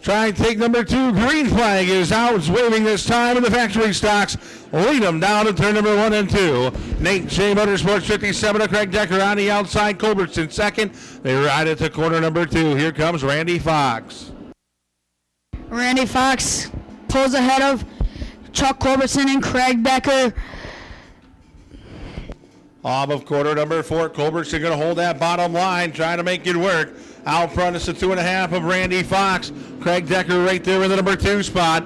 Try take number 2. Green flag is out. It's waving this time, and the factory stocks lead them down to turn number 1 and 2. Nate J. Motorsports 57 of Craig Decker on the outside. Culbertson second. They ride it to corner number 2. Here comes Randy Fox. Randy Fox pulls ahead of Chuck Culbertson and Craig Decker. Off of quarter number 4. Culbertson going to hold that bottom line, trying to make it work. Out front is the 2.5 of Randy Fox. Craig Decker right there in the number 2 spot.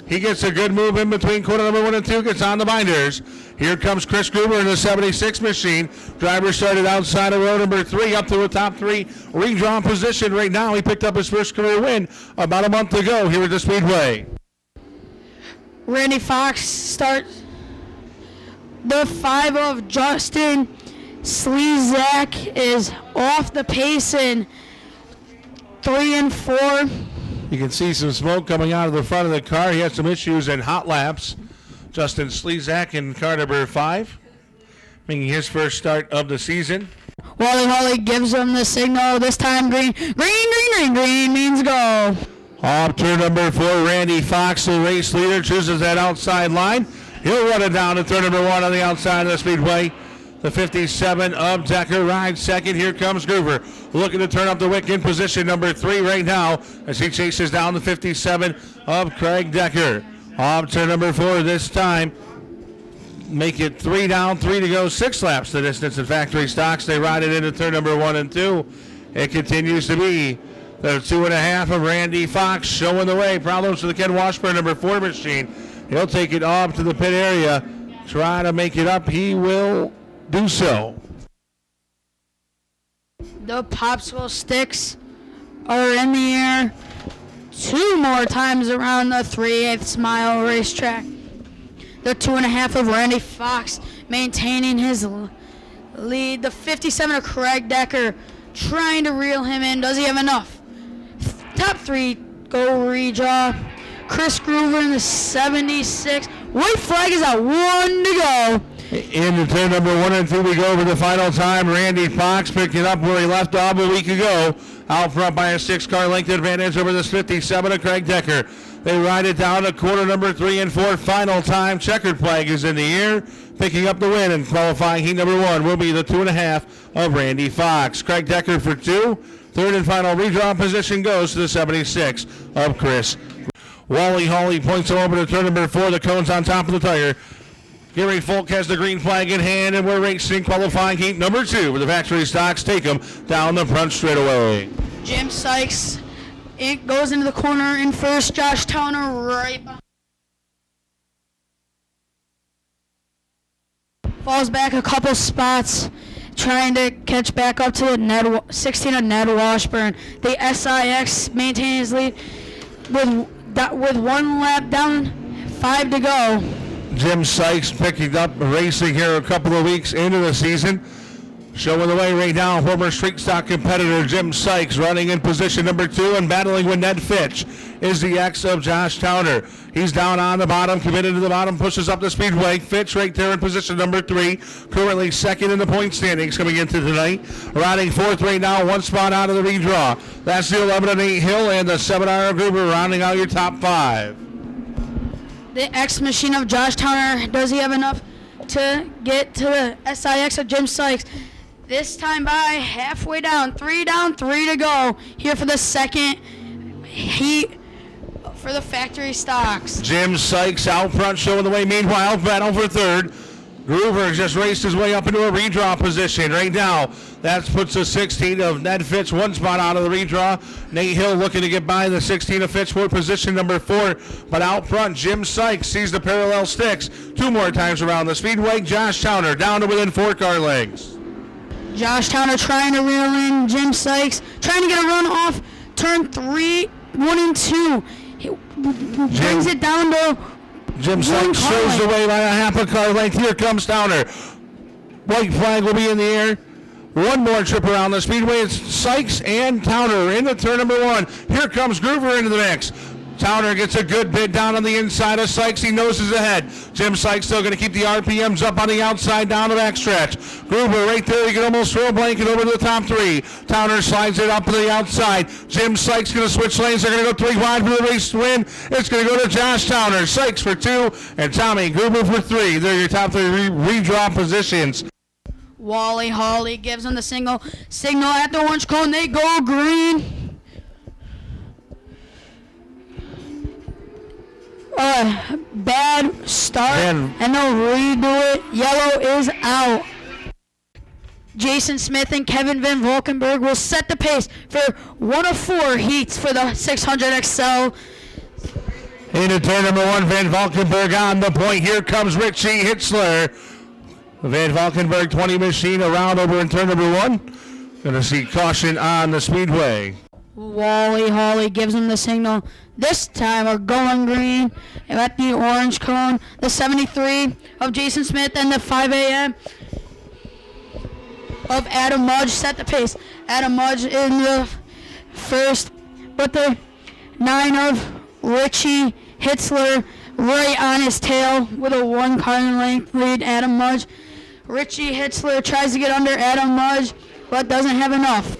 He gets a good move in between quarter number 1 and 2, gets on the binders. Here comes Chris Gruber in the 76 machine. Driver started outside of row number 3 up to a top 3 redrawn position right now. He picked up his first career win about a month ago here at the Speedway. Randy Fox starts the 5 of Justin Slezak is off the pace in 3 and 4. You can see some smoke coming out of the front of the car. He had some issues in hot laps. Justin Slezak in car number 5, making his first start of the season. Wally Holly gives him the signal. This time green. Green, green, green, green means go. Off turn number 4, Randy Fox, the race leader, chooses that outside line. He'll run it down to turn number 1 on the outside of the Speedway. The 57 of Decker rides second. Here comes Groover, looking to turn up the wick in position number 3 right now as he chases down the 57 of Craig Decker. Off turn number 4 this time. Make it 3 down, 3 to go, 6 laps the distance at factory stocks. They ride it into turn number 1 and 2. It continues to be the 2.5 of Randy Fox showing the way. Problems for the Ken Washburn number 4 machine. He'll take it off to the pit area, try to make it up. He will do so. The popsicle sticks are in the air 2 more times around the 3/8 mile racetrack. The 2.5 of Randy Fox maintaining his lead. The 57 of Craig Decker trying to reel him in. Does he have enough? Top 3 go redraw. Chris Groover in the 76. White flag is out. 1 to go. In turn number 1 and 2, we go over the final time. Randy Fox picking up where he left off a week ago. Out front by a 6-car length advantage over this 57 of Craig Decker. They ride it down to quarter number 3 and 4. Final time. Checkered flag is in the air. Picking up the win and qualifying heat number 1 will be the 2.5 of Randy Fox. Craig Decker for 2. Third and final redraw position goes to the 76 of Chris. Wally Hawley points him over to turn number 4. The cone's on top of the tire. Gary Folk has the green flag in hand, and we're racing qualifying heat number 2 where the factory stocks take them down the front straightaway. Jim Sykes goes into the corner in first. Josh Towner right behind. Falls back a couple spots, trying to catch back up to the 16 of Ned Washburn. The SIX maintain his lead with 1 lap down, 5 to go. Jim Sykes picking up racing here a couple of weeks into the season. Showing the way right now, former street stock competitor Jim Sykes running in position number 2 and battling with Ned Fitch is the ex of Josh Towner. He's down on the bottom, committed to the bottom, pushes up the Speedway. Fitch right there in position number 3, currently second in the point standings coming into tonight. Riding 4th right now, 1 spot out of the redraw. That's the 11 and 8 Hill and the 7R Gruber rounding out your top 5. The X machine of Josh Towner, does he have enough to get to the SIX of Jim Sykes? This time by halfway down, 3 to go. Here for the second heat for the factory stocks. Jim Sykes out front showing the way. Meanwhile, battle for 3rd. Groover just raced his way up into a redraw position right now. That puts the 16 of Ned Fitch 1 spot out of the redraw. Nate Hill looking to get by the 16 of Fitch for position number 4. But out front, Jim Sykes sees the parallel sticks 2 more times around the Speedway. Josh Towner down to within 4 car lengths. Josh Towner trying to reel in Jim Sykes, trying to get a run off turn 3, 1 and 2. He brings it down to Jim Sykes shows the way by a half a car length. Here comes Towner. White flag will be in the air. 1 more trip around the Speedway. It's Sykes and Towner into turn number 1. Here comes Groover into the mix. Towner gets a good bid down on the inside of Sykes. He noses ahead. Jim Sykes still going to keep the RPMs up on the outside down the backstretch. Gruber right there. You can almost throw a blanket over to the top three. Towner slides it up to the outside. Jim Sykes going to switch lanes. They're going to go 3 wide for the race win. It's going to go to Josh Towner. Sykes for 2 and Tommy Gruber for 3. They're your top 3 redraw positions. Wally Hawley gives them the signal at the orange cone. They go green. Bad start, and they'll redo it. Yellow is out. Jason Smith and Kevin Van Valkenburg will set the pace for 1 of 4 heats for the 600 XL. Into turn number 1, Van Valkenburg on the point. Here comes Richie Hitzler. Van Valkenburg 20 machine around over in turn number 1. Going to see caution on the speedway. Wally Hawley gives them the signal. This time are going green at the orange cone. The 73 of Jason Smith and the 5 a.m. of Adam Mudge set the pace. Adam Mudge in the first, but the 9 of Richie Hitzler right on his tail with a 1 car length lead. Adam Mudge. Richie Hitzler tries to get under Adam Mudge, but doesn't have enough.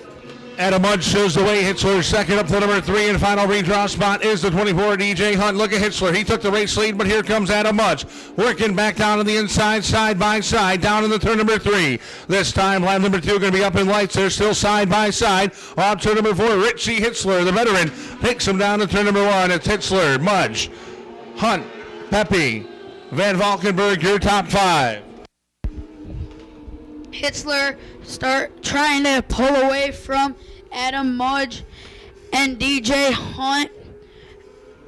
Adam Mudge shows the way. Hitzler second up to number 3, and final redraw spot is the 24 DJ Hunt. Look at Hitzler. He took the race lead, but here comes Adam Mudge. Working back down to the inside, side by side, down in the turn number 3. This time, line number 2 going to be up in lights. They're still side by side. On turn number 4, Richie Hitzler, the veteran, takes him down to turn number 1. It's Hitzler, Mudge, Hunt, Pepe, Van Valkenburg, your top 5. Hitzler start trying to pull away from Adam Mudge and DJ Hunt,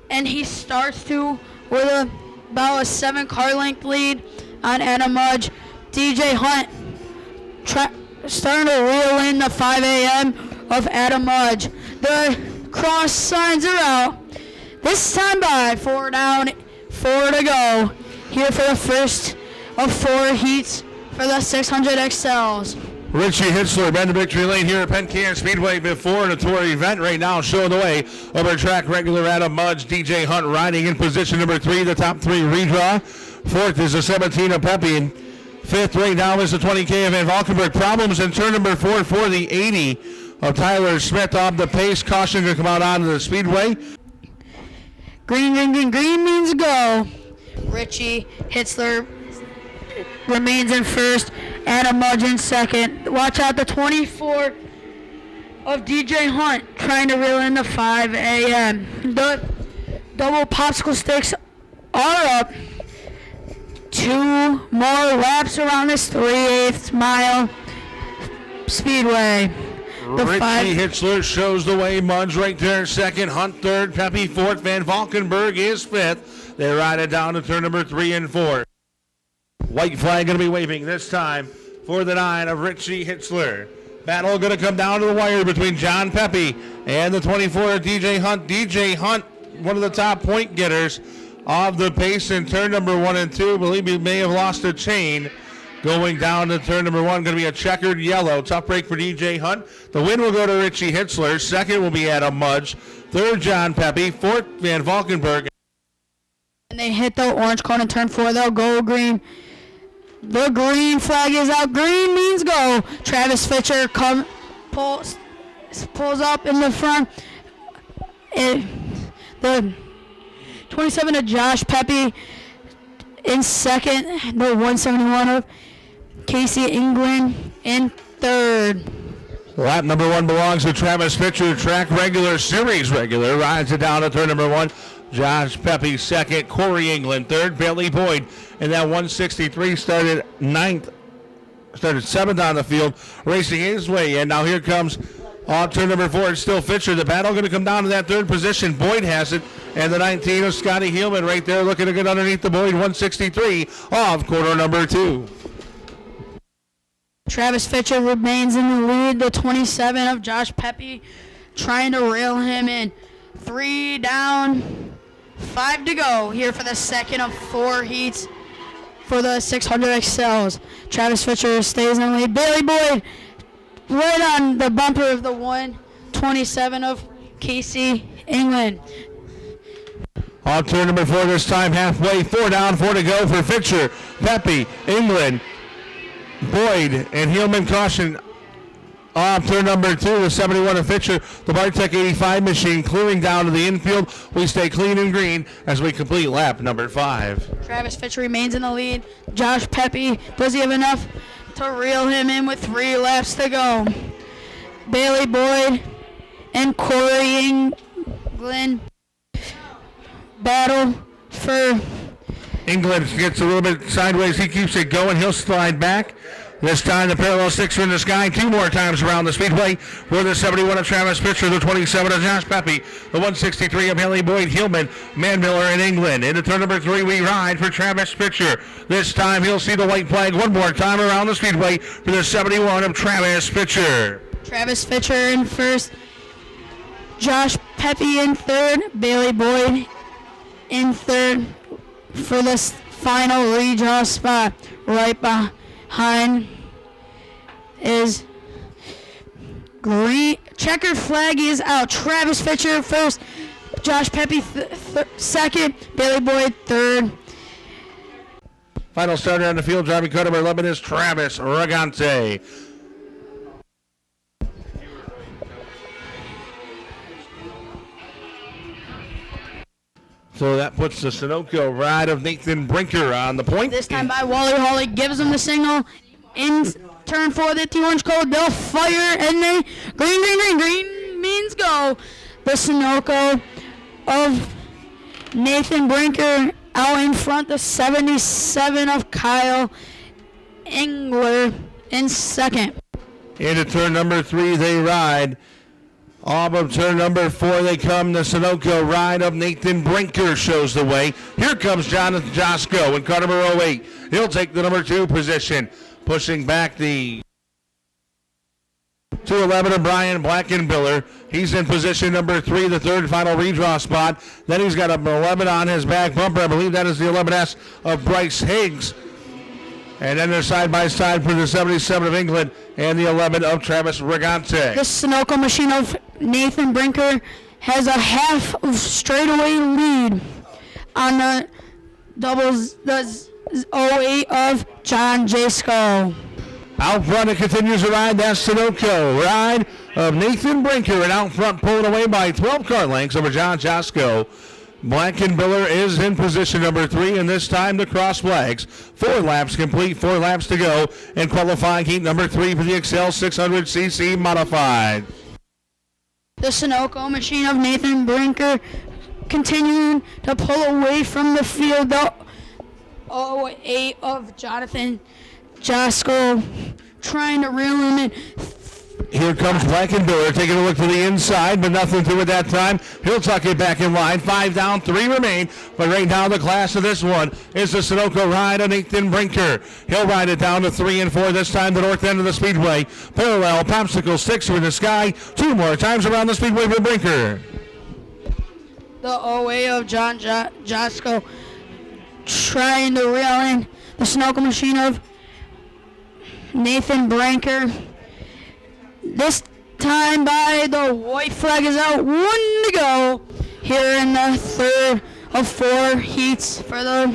and he starts to with about a 7 car length lead on Adam Mudge. DJ Hunt starting to reel in the 5 a.m. of Adam Mudge. The cross signs are out. This time by 4 down, 4 to go. Here for the first of 4 heats for the 600 XLs. Richie Hitzler been to victory lane here at Penn Can Speedway before a tour event. Right now showing the way over track regular Adam Mudge. DJ Hunt riding in position number 3, the top 3 redraw. 4th is the 17 of Pepe, and 5th right now is the 20K of Van Valkenburg. Problems in turn number 4 for the 80 of Tyler Smith off the pace. Caution to come out onto the speedway. Green, green, green, green means go. Richie Hitzler remains in first. Adam Mudge in second. Watch out, the 24 of DJ Hunt trying to reel in the 5 a.m. The double popsicle sticks are up. 2 more laps around this 3/8 mile speedway. Richie Hitzler shows the way. Mudge right there in second. Hunt third. Pepe fourth. Van Valkenburg is 5th. They ride it down to turn number 3 and 4. White flag going to be waving this time for the 9 of Richie Hitzler. Battle going to come down to the wire between John Pepe and the 24 of DJ Hunt. DJ Hunt, one of the top point getters of the pace in turn number 1 and 2. Believe he may have lost a chain going down to turn number 1. Going to be a checkered yellow. Tough break for DJ Hunt. The win will go to Richie Hitzler. Second will be Adam Mudge. Third, John Pepe. Fourth, Van Valkenburg. And they hit the orange cone in turn 4. They'll go green. The green flag is out. Green means go. Travis Fisher pulls up in the front. The 27 of Josh Pepe in second. The 171 of Casey England in third. Lap number 1 belongs to Travis Fisher, track regular, series regular. Rides it down to turn number 1. Josh Pepe second, Corey England third, Bailey Boyd, and that 163 started 7th on the field, racing his way in. Now here comes on turn number 4, it's still Fisher. The battle going to come down to that 3rd position. Boyd has it, and the 19 of Scotty Heelman right there looking to get underneath the Boyd 163 off quarter number 2. Travis Fisher remains in the lead. The 27 of Josh Pepe trying to rail him in. 3 down. 5 to go here for the second of 4 heats for the 600 XLs. Travis Fisher stays in the lead. Bailey Boyd right on the bumper of the 127 of Casey England. On turn number 4 this time, halfway, 4 down, 4 to go for Fisher, Pepe, England, Boyd, and Hillman caution. Off turn number 2, the 71 of Fisher, the Bartek 85 machine clearing down to the infield. We stay clean and green as we complete lap number 5. Travis Fisher remains in the lead. Josh Pepe, does he have enough to reel him in with 3 laps to go? Bailey Boyd and Corey England battle for... England gets a little bit sideways. He keeps it going. He'll slide back. This time the parallel sticks are in the sky 2 more times around the speedway. We're the 71 of Travis Fisher, the 27 of Josh Pepe, the 163 of Haley Boyd, Hillman, Manmiller, and England. Into turn number 3 we ride for Travis Fisher. This time he'll see the white flag 1 more time around the speedway for the 71 of Travis Fisher. Travis Fisher in first. Josh Pepe in third. Bailey Boyd in third for this final redraw spot. Right behind is green. Checkered flag is out. Travis Fisher first. Josh Pepe second. Bailey Boyd third. Final starter on the field, driving car number 11 is Travis Regante. So that puts the Sunoco ride of Nathan Brinker on the point. This time by Wally Hawley gives him the signal. In turn 4, the orange code, they'll fire, and they green means go. The Sunoco of Nathan Brinker out in front, the 77 of Kyle Engler in second. Into turn number 3 they ride. Off of turn number 4 they come. The Sunoco ride of Nathan Brinker shows the way. Here comes Jonathan Josko in car number 08. He'll take the number 2 position. Pushing back the 211 of Brian Blackenbiller. He's in position number 3, the third final redraw spot. Then he's got an 11 on his back bumper. I believe that is the 11S of Bryce Higgs. And then they're side by side for the 77 of England and the 11 of Travis Regante. The Sunoco machine of Nathan Brinker has a half of straightaway lead on the doubles, the 08 of John Jasko. Out front it continues to ride. That's Sunoco ride of Nathan Brinker, and out front pulled away by 12 car lengths over John Jasko. Blackenbiller is in position number 3, and this time the cross flags. 4 laps complete, 4 laps to go, and qualifying heat number 3 for the Excel 600cc modified. The Sunoco machine of Nathan Brinker continuing to pull away from the field. The 08 of Jonathan Jasko trying to reel him in. Here comes Blackenbiller taking a look to the inside, but nothing to it that time. He'll tuck it back in line. 5 down, 3 remain. But right now the class of this one is the Sunoco ride of Nathan Brinker. He'll ride it down to 3 and 4, this time the north end of the speedway. Parallel popsicle sticks are in the sky. 2 more times around the speedway for Brinker. The 08 of John Jasko trying to reel in the Sunoco machine of Nathan Brinker. This time by the white flag is out. 1 to go here in the third of 4 heats for the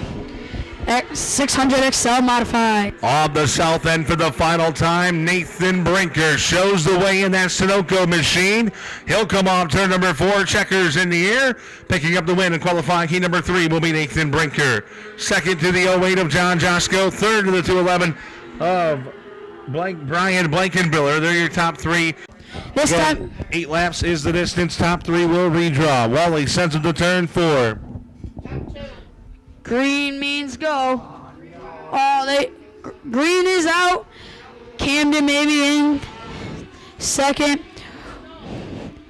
600 XL modified. On the south end for the final time, Nathan Brinker shows the way in that Sunoco machine. He'll come off turn number 4, checkers in the air. Picking up the win and qualifying key number 3 will be Nathan Brinker. Second to the 08 of John Jasko. Third to the 211 of Brian Blankenbiller. They're your top 3. This time 8 laps is the distance. Top 3 will redraw. Wally sends him to turn 4. green means go. Green is out. Camden maybe in second.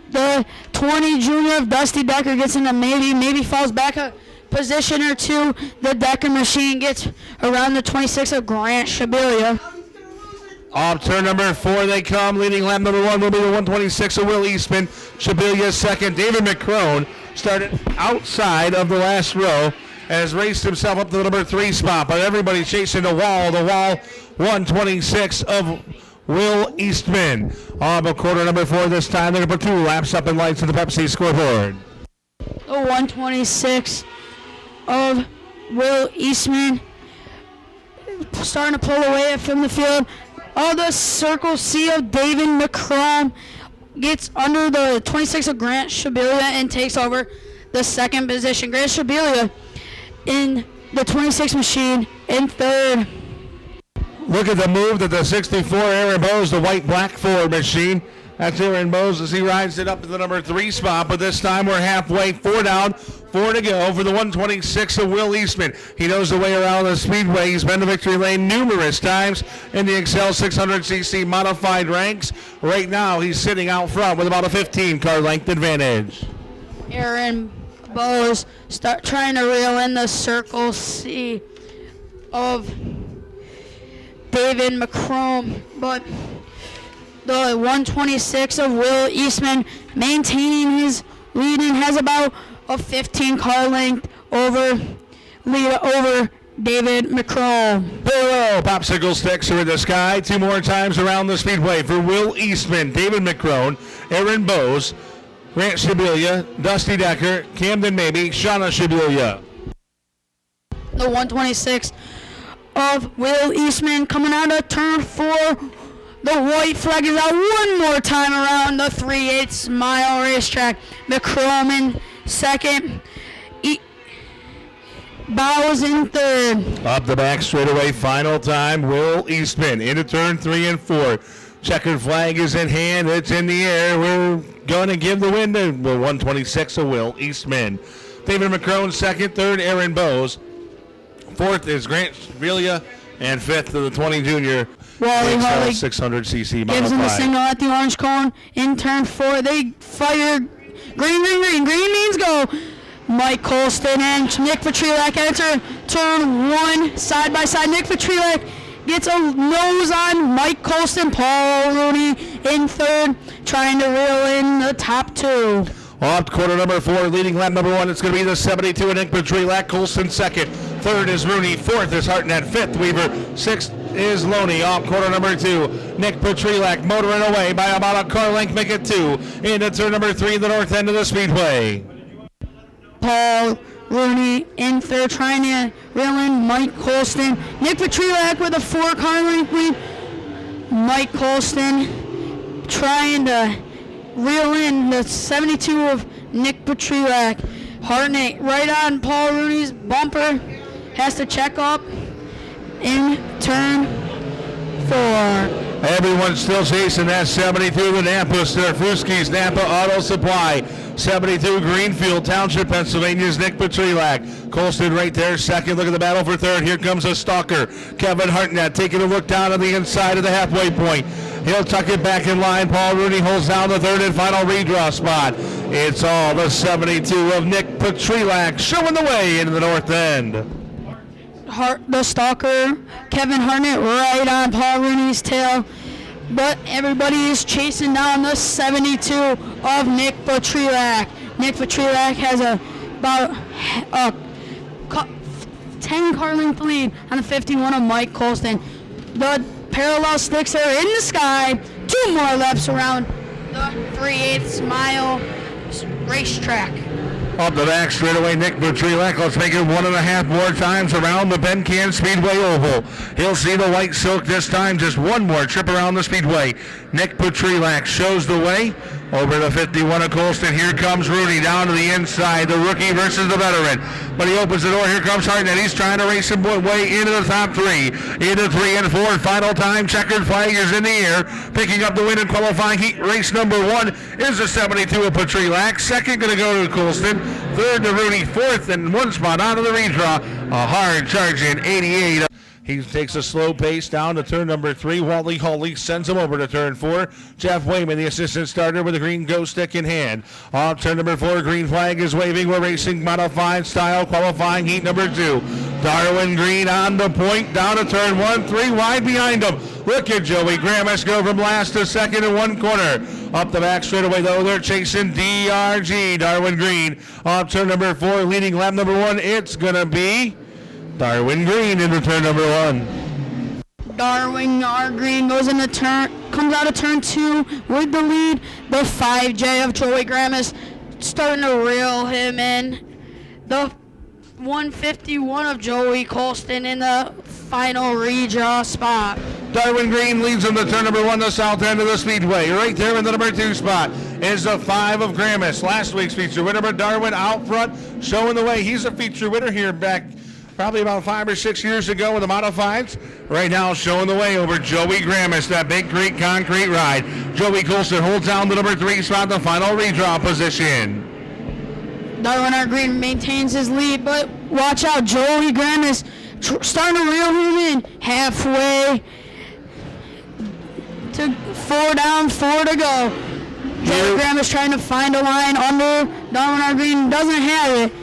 The 20 junior of Dusty Decker gets in a maybe falls back a position or 2. The Decker machine gets around the 26 of Grant Shabilia. Off turn number 4 they come. Leading lap number 1 will be the 126 of Will Eastman. Shabilia second. David McCrone started outside of the last row and has raced himself up to the number 3 spot. But everybody chasing the wall. 126 of Will Eastman. On the quarter number 4 this time. They're going to put 2 laps up in lights to the Pepsi scoreboard. The 126 of Will Eastman starting to pull away from the field. The Circle C of David McCrum gets under the 26 of Grant Shabilia and takes over the second position. Grant Shabilia in the 26 machine in third. Look at the move that the 64 Aaron Bowes, the white-black Ford machine. That's Aaron Bowes as he rides it up to the number 3 spot, but this time we're halfway, 4 down, 4 to go for the 126 of Will Eastman. He knows the way around the speedway. He's been to victory lane numerous times in the Excel 600cc modified ranks. Right now he's sitting out front with about a 15-car length advantage. Aaron Bowes trying to reel in the Circle C of David McCrum, but the 126 of Will Eastman maintaining his lead and has about a 15-car length over David McCrum. Below, popsicle sticks are in the sky 2 more times around the speedway for Will Eastman, David McCrone, Aaron Bowes, Grant Shabilia, Dusty Decker, Camden Maybe, Shauna Shabilia. The 126 of Will Eastman coming out of turn 4. The white flag is out one more time around the 3/8 mile racetrack. McCrum in second. Bowes in third. Up the back straightaway, final time. Will Eastman into turn 3 and 4. Checkered flag is in hand. It's in the air. We're going to give the win to the 126 of Will Eastman. David McCrone second, third Aaron Bowes. Fourth is Grant Shabilia, and fifth to the 20 junior. Wally Holly 600cc modified. gives him the signal at the orange cone in turn 4. They fire green. Green means go. Mike Colston and Nick Petrilak enter turn 1 side by side. Nick Petrilak gets a nose on Mike Colston. Paul Rooney in third, trying to reel in the top 2. Off quarter number 4, leading lap number 1. It's going to be the 72 and Nick Petrilak. Colston second. Third is Rooney. Fourth is Hartnett. Fifth, Weaver. Sixth is Loney. Off quarter number 2. Nick Petrilak motoring away by about a car length. Make it 2. Into turn number 3, the north end of the speedway. Paul Rooney in third, trying to reel in Mike Colston. Nick Petrilak with a 4-car length lead. Mike Colston trying to reel in the 72 of Nick Petrilak. Hartnett right on Paul Rooney's bumper. Has to check up in turn 4. Everyone's still chasing that 72, the Napa Starfuski's Napa Auto Supply. 72 Greenfield Township, Pennsylvania's Nick Petrilak. Colston right there, second. Look at the battle for third. Here comes a stalker. Kevin Hartnett taking a look down on the inside of the halfway point. He'll tuck it back in line. Paul Rooney holds down the third and final redraw spot. It's all the 72 of Nick Petrilak showing the way into the north end. The stalker, Kevin Hartnett, right on Paul Rooney's tail. But everybody is chasing down the 72 of Nick Petrilak. Nick Petrilak has about a 10-car length lead on the 51 of Mike Colston. The parallel sticks are in the sky. 2 more laps around the 3/8 mile racetrack. Up the back straightaway, Nick Petrilak. Let's make it 1.5 more times around the Penn Can Speedway oval. He'll see the white silk this time. Just one more trip around the speedway. Nick Petrilak shows the way. Over the 51 of Colston. Here comes Rooney down to the inside. The rookie versus the veteran. But he opens the door. Here comes Hartnett. He's trying to race his way into the top 3. Into 3 and 4. Final time. Checkered flag is in the air. Picking up the win in qualifying heat. Race number 1 is the 72 of Petrilak. Second going to go to Colston. Third to Rooney. Fourth and 1 spot out of the redraw. A hard charging 88. He takes a slow pace down to turn number 3. Wally Hawley sends him over to turn 4. Jeff Wayman, the assistant starter, with a green go stick in hand. Off turn number 4, green flag is waving. We're racing modified style, qualifying heat number 2. Darwin Green on the point, down to turn 1, 3 wide behind him. Look at Joey Gramis go from last to second in 1 corner. Up the back straightaway, though, they're chasing DRG, Darwin Green. Off turn number 4, leading lap number 1, it's going to be Darwin Green into turn number 1. Darwin R. Green comes out of turn 2 with the lead. The 5J of Joey Gramis starting to reel him in. The 151 of Joey Colston in the final redraw spot. Darwin Green leads in the turn number 1, the south end of the speedway. Right there in the number 2 spot is the 5 of Gramis. Last week's feature winner, but Darwin out front, showing the way. He's a feature winner here back probably about 5 or 6 years ago with the modifieds. Right now showing the way over Joey Gramis, that Big Creek concrete ride. Joey Colston holds down the number 3 spot, the final redraw position. Darwin R. Green maintains his lead, but watch out, Joey Gramis starting to reel him in. Halfway to 4 down, 4 to go. Joey Gramis trying to find a line under. Darwin R. Green doesn't have it.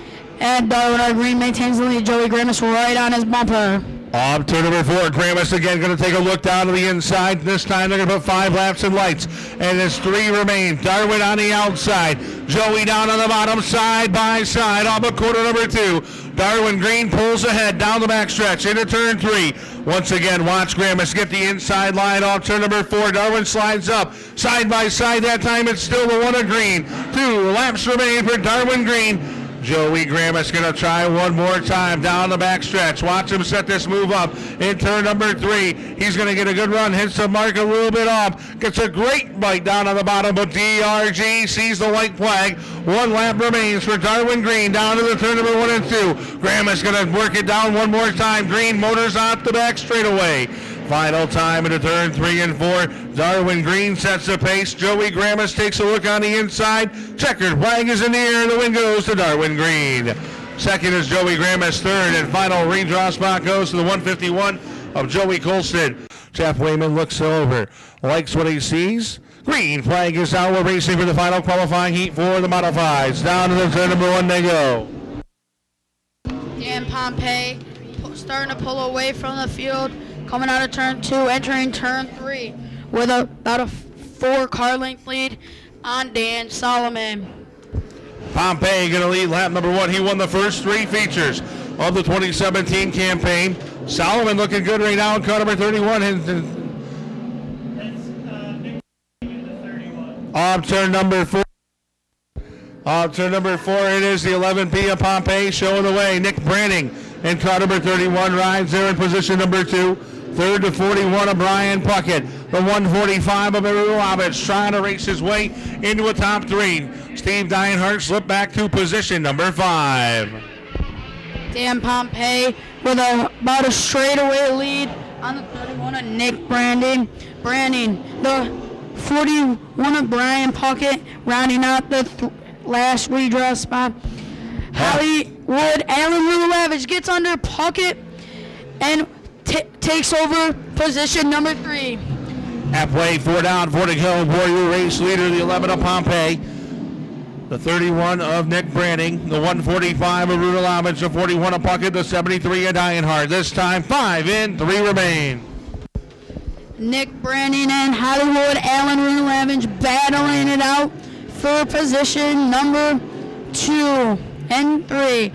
And Darwin R. Green maintains the lead. Joey Gramis right on his bumper. On turn number 4, Gramis again going to take a look down to the inside. This time they're going to put 5 laps in lights. And there's 3 remain. Darwin on the outside. Joey down on the bottom, side by side. Off of quarter number 2. Darwin Green pulls ahead down the backstretch into turn 3. Once again, watch Gramis get the inside line off turn number 4. Darwin slides up. Side by side. That time it's still the 1 of Green. 2 laps remain for Darwin Green. Joey Gramis going to try one more time down the backstretch. Watch him set this move up in turn number 3. He's going to get a good run, hits the mark a little bit off, gets a great bite down on the bottom, but DRG sees the white flag. 1 lap remains for Darwin Green down to the turn number 1 and 2. Gramis going to work it down one more time. Green motors out the back straightaway. Final time into turn 3 and 4. Darwin Green sets the pace. Joey Gramis takes a look on the inside. Checkered flag is in the air, and the win goes to Darwin Green. Second is Joey Gramis. Third and final redraw spot goes to the 151 of Joey Colston. Jeff Wayman looks over, likes what he sees. Green flag is out. We're racing for the final qualifying heat for the modifieds. Down to the turn number 1 they go. Dan Pompey starting to pull away from the field. Coming out of turn 2, entering turn 3 with about a 4-car length lead on Dan Solomon. Pompey going to lead lap number 1. He won the first 3 features of the 2017 campaign. Solomon looking good right now in car number 31. Off turn number 4. Off turn number 4, it is the 11P of Pompey showing the way. Nick Branning in car number 31 rides there in position number 2. Third to 41 of Brian Puckett. The 145 of Mirolovich trying to race his way into a top 3. Steve Dienhart slipped back to position number 5. Dan Pompey with about a straightaway lead on the 31 of Nick Branning. The 41 of Brian Puckett rounding out the last redraw spot. Hollywood Alan Mirolovich gets under Puckett and takes over position number 3. Halfway, 4 down, 4 to go. Warrior race leader, the 11 of Pompey. The 31 of Nick Branning. The 145 of Rudalovich. The 41 of Puckett. The 73 of Dienhart. This time, 5 in, 3 remain. Nick Branning and Hollywood Alan Rudalovich battling it out for position number 2 and 3.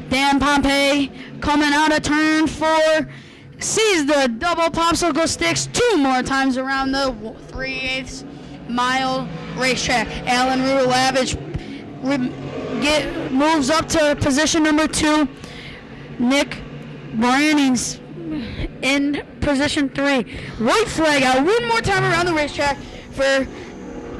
Dan Pompey coming out of turn 4. Sees the double popsicle sticks 2 more times around the 3/8 mile racetrack. Alan Rudalovich moves up to position number 2. Nick Branning's in position 3. White flag out 1 more time around the racetrack for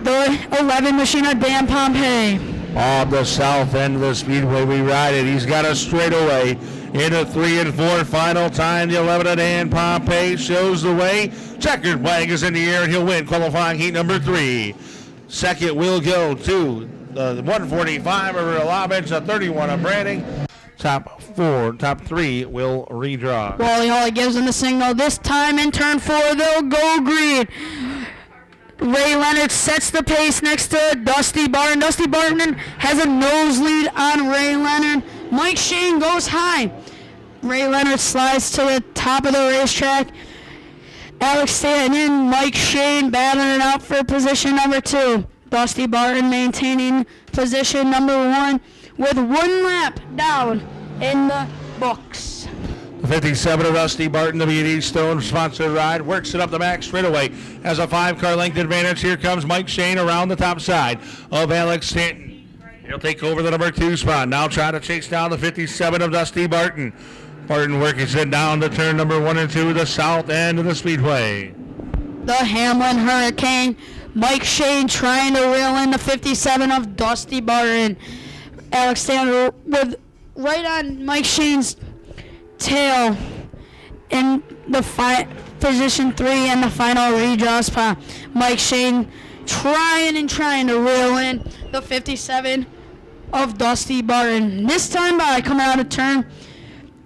the 11 machine of Dan Pompey. On the south end of the speedway, we ride it. He's got a straightaway into 3 and 4. Final time, the 11 of Dan Pompey shows the way. Checkered flag is in the air, and he'll win qualifying heat number 3. Second will go to the 145 of Rudalovich, the 31 of Branning. Top 3 will redraw. Wally Hawley gives him the signal. This time in turn 4, they'll go green. Ray Leonard sets the pace next to Dusty Barton. Dusty Barton has a noselead on Ray Leonard. Mike Shane goes high. Ray Leonard slides to the top of the racetrack. Alex Stanton and Mike Shane battling it out for position number 2. Dusty Barton maintaining position number 1 with 1 lap down in the books. The 57 of Dusty Barton, the B&E Stone sponsored ride, works it up the back straightaway. Has a 5-car length advantage. Here comes Mike Shane around the top side of Alex Stanton. He'll take over the number 2 spot. Now trying to chase down the 57 of Dusty Barton. Barton working it down to turn number 1 and 2, the south end of the speedway. The Hamlin Hurricane. Mike Shane trying to reel in the 57 of Dusty Barton. Alexander with right on Mike Shane's tail in the position 3 and the final redraw spot. Mike Shane trying to reel in the 57 of Dusty Barton. This time by coming out of turn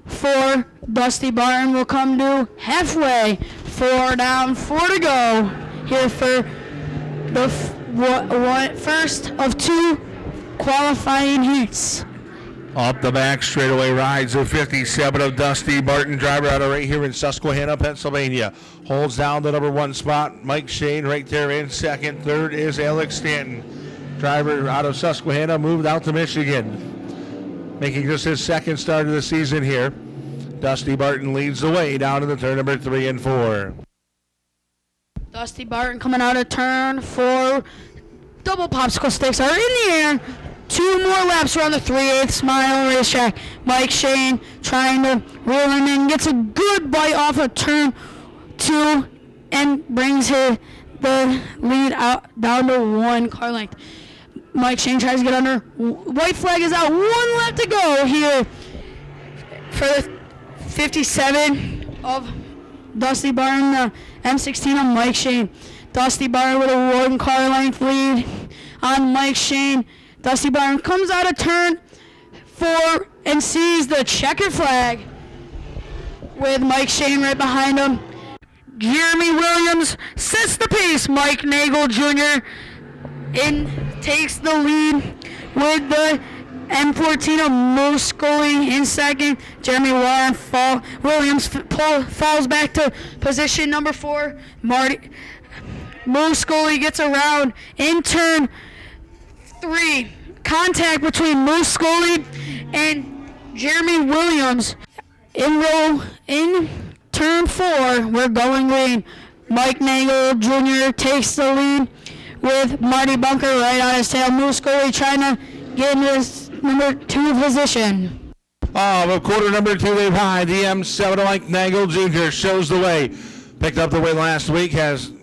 4, Dusty Barton will come to halfway. 4 down, 4 to go here for the first of 2 qualifying heats. Up the back straightaway rides the 57 of Dusty Barton, driver out of right here in Susquehanna, Pennsylvania. Holds down the number 1 spot. Mike Shane right there in second. Third is Alex Stanton. Driver out of Susquehanna moved out to Michigan, making this his second start of the season here. Dusty Barton leads the way down to the turn number 3 and 4. Dusty Barton coming out of turn 4. Double popsicle sticks are in the air. 2 more laps around the 3/8 mile racetrack. Mike Shane trying to reel him in, gets a good bite off of turn 2 and brings the lead out down to 1 car length. Mike Shane tries to get under. White flag is out. 1 lap to go here for the 57 of Dusty Barton, the M16 of Mike Shane. Dusty Barton with a 1 car length lead on Mike Shane. Dusty Barton comes out of turn 4 and sees the checkered flag with Mike Shane right behind him. Jeremy Williams sets the pace. Mike Nagel Jr. takes the lead with the M14 of Moose Scully in second. Jeremy Williams falls back to position number 4. Moose Scully gets around in turn 3. Contact between Moose Scully and Jeremy Williams. In turn 4, we're going green. Mike Nagel Jr. takes the lead with Marty Bunker right on his tail. Moose Scully trying to get in his number 2 position. Oh, quarter number 2 lead high. The M7 of Mike Nagel Jr. shows the way. Picked up the way last week,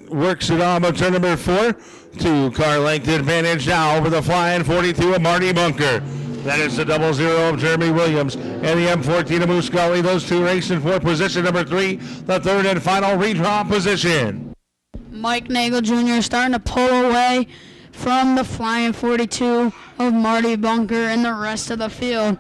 works it on but turn number 4. 2 car length advantage now over the flying 42 of Marty Bunker. That is the 00 of Jeremy Williams and the M14 of Moose Gully. Those 2 racing for position number 3, the third and final redraw position. Mike Nagel Jr. starting to pull away from the flying 42 of Marty Bunker and the rest of the field.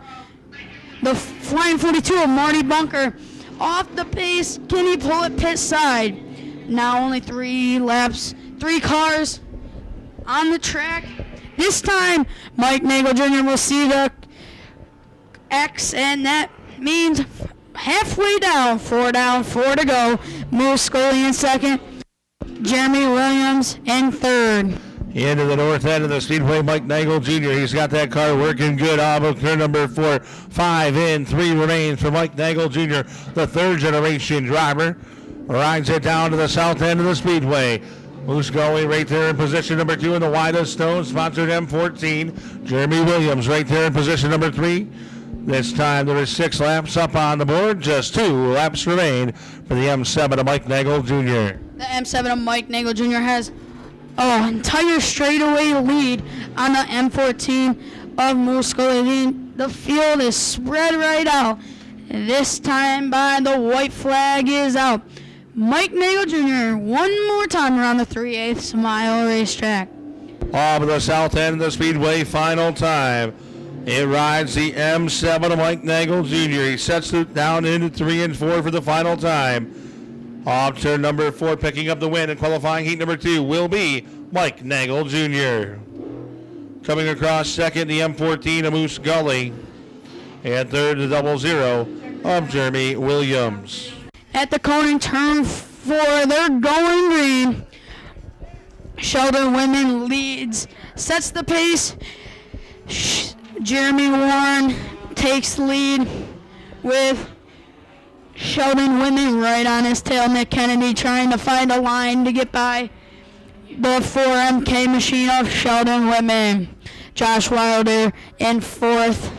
The flying 42 of Marty Bunker off the pace. Can he pull it pit side? Now only 3 laps, 3 cars on the track. This time, Mike Nagel Jr. will see the X, and that means halfway down, 4 down, 4 to go. Moose Scully in second. Jeremy Williams in third. Into the north end of the speedway, Mike Nagel Jr. He's got that car working good off of turn number 4. 5 in, 3 remains for Mike Nagel Jr., the third generation driver. Rides it down to the south end of the speedway. Moose Gully right there in position number 2 in the widest stone, sponsored M14. Jeremy Williams right there in position number 3. This time there is 6 laps up on the board. Just 2 laps remain for the M7 of Mike Nagel Jr. The M7 of Mike Nagel Jr. has an entire straightaway lead on the M14 of Moose Scully. The field is spread right out. This time by the white flag is out. Mike Nagel Jr. one more time around the 3/8 mile racetrack. Off of the south end of the speedway, final time. It rides the M7 of Mike Nagel Jr. He sets it down into 3 and 4 for the final time. Off turn number 4, picking up the win in qualifying heat number 2 will be Mike Nagel Jr. Coming across second, the M14 of Moose Gully. And third, the 00 of Jeremy Williams. At the cone in turn 4, they're going green. Sheldon Women leads, sets the pace. Jeremy Warren takes lead with Sheldon Women right on his tail. Nick Kennedy trying to find a line to get by the 4MK machine of Sheldon Women. Josh Wilder in fourth.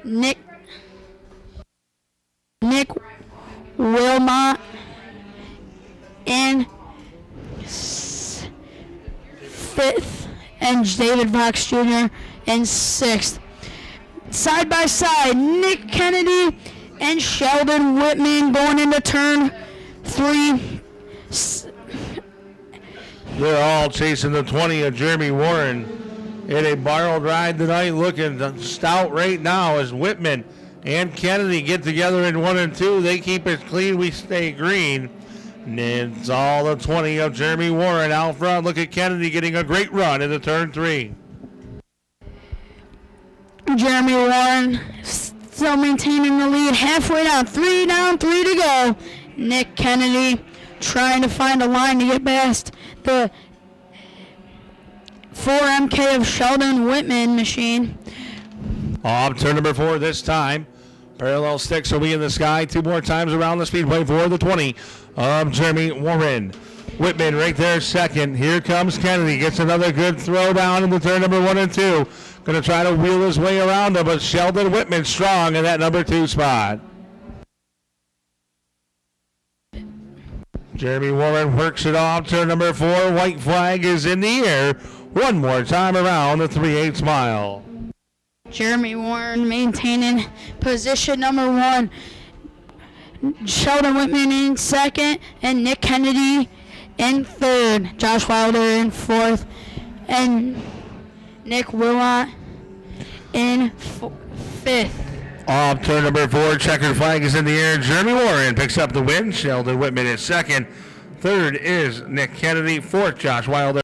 Nick Wilmot in fifth, and David Fox Jr. in sixth. Side by side, Nick Kennedy and Sheldon Whitman going into turn 3. They're all chasing the 20 of Jeremy Warren in a borrowed ride tonight, looking stout right now as Whitman and Kennedy get together in 1 and 2. They keep it clean, we stay green. And it's all the 20 of Jeremy Warren out front. Look at Kennedy getting a great run into turn 3. Jeremy Warren still maintaining the lead halfway down, 3 to go. Nick Kennedy trying to find a line to get past the 4MK of Sheldon Whitman machine. Off turn number 4 this time. Parallel sticks will be in the sky 2 more times around the speedway for the 20 of Jeremy Warren. Whitman right there second. Here comes Kennedy. Gets another good throw down into turn number 1 and 2. Going to try to wheel his way around him, but Sheldon Whitman strong in that number 2 spot. Jeremy Warren works it off. Turn number 4. White flag is in the air. One more time around the 3/8 mile. Jeremy Warren maintaining position number 1. Sheldon Whitman in second, and Nick Kennedy in third. Josh Wilder in fourth, and Nick Wilmot in fifth. Off turn number 4, checkered flag is in the air. Jeremy Warren picks up the win. Sheldon Whitman is second. Third is Nick Kennedy. Fourth, Josh Wilder.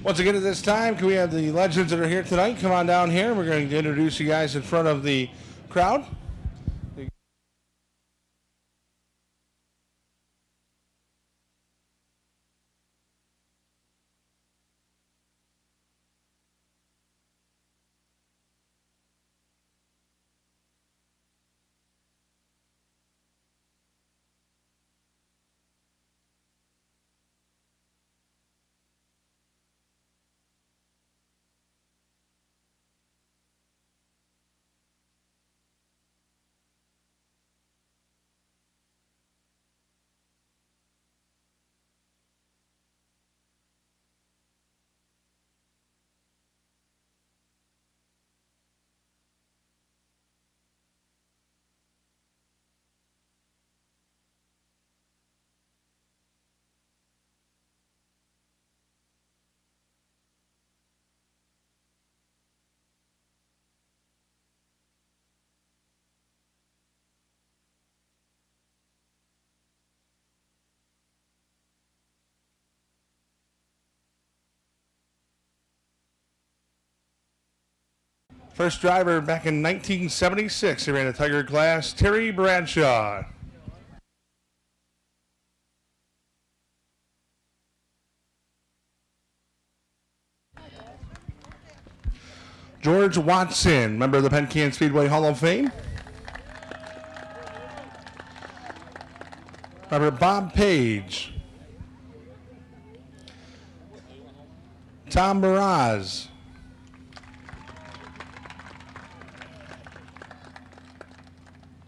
Once again at this time, can we have the legends that are here tonight come on down here? We're going to introduce you guys in front of the crowd. First driver back in 1976, he ran a Tiger class, Terry Bradshaw. George Watson, member of the Penn Can Speedway Hall of Fame. Robert Bob Page. Tom Baraz.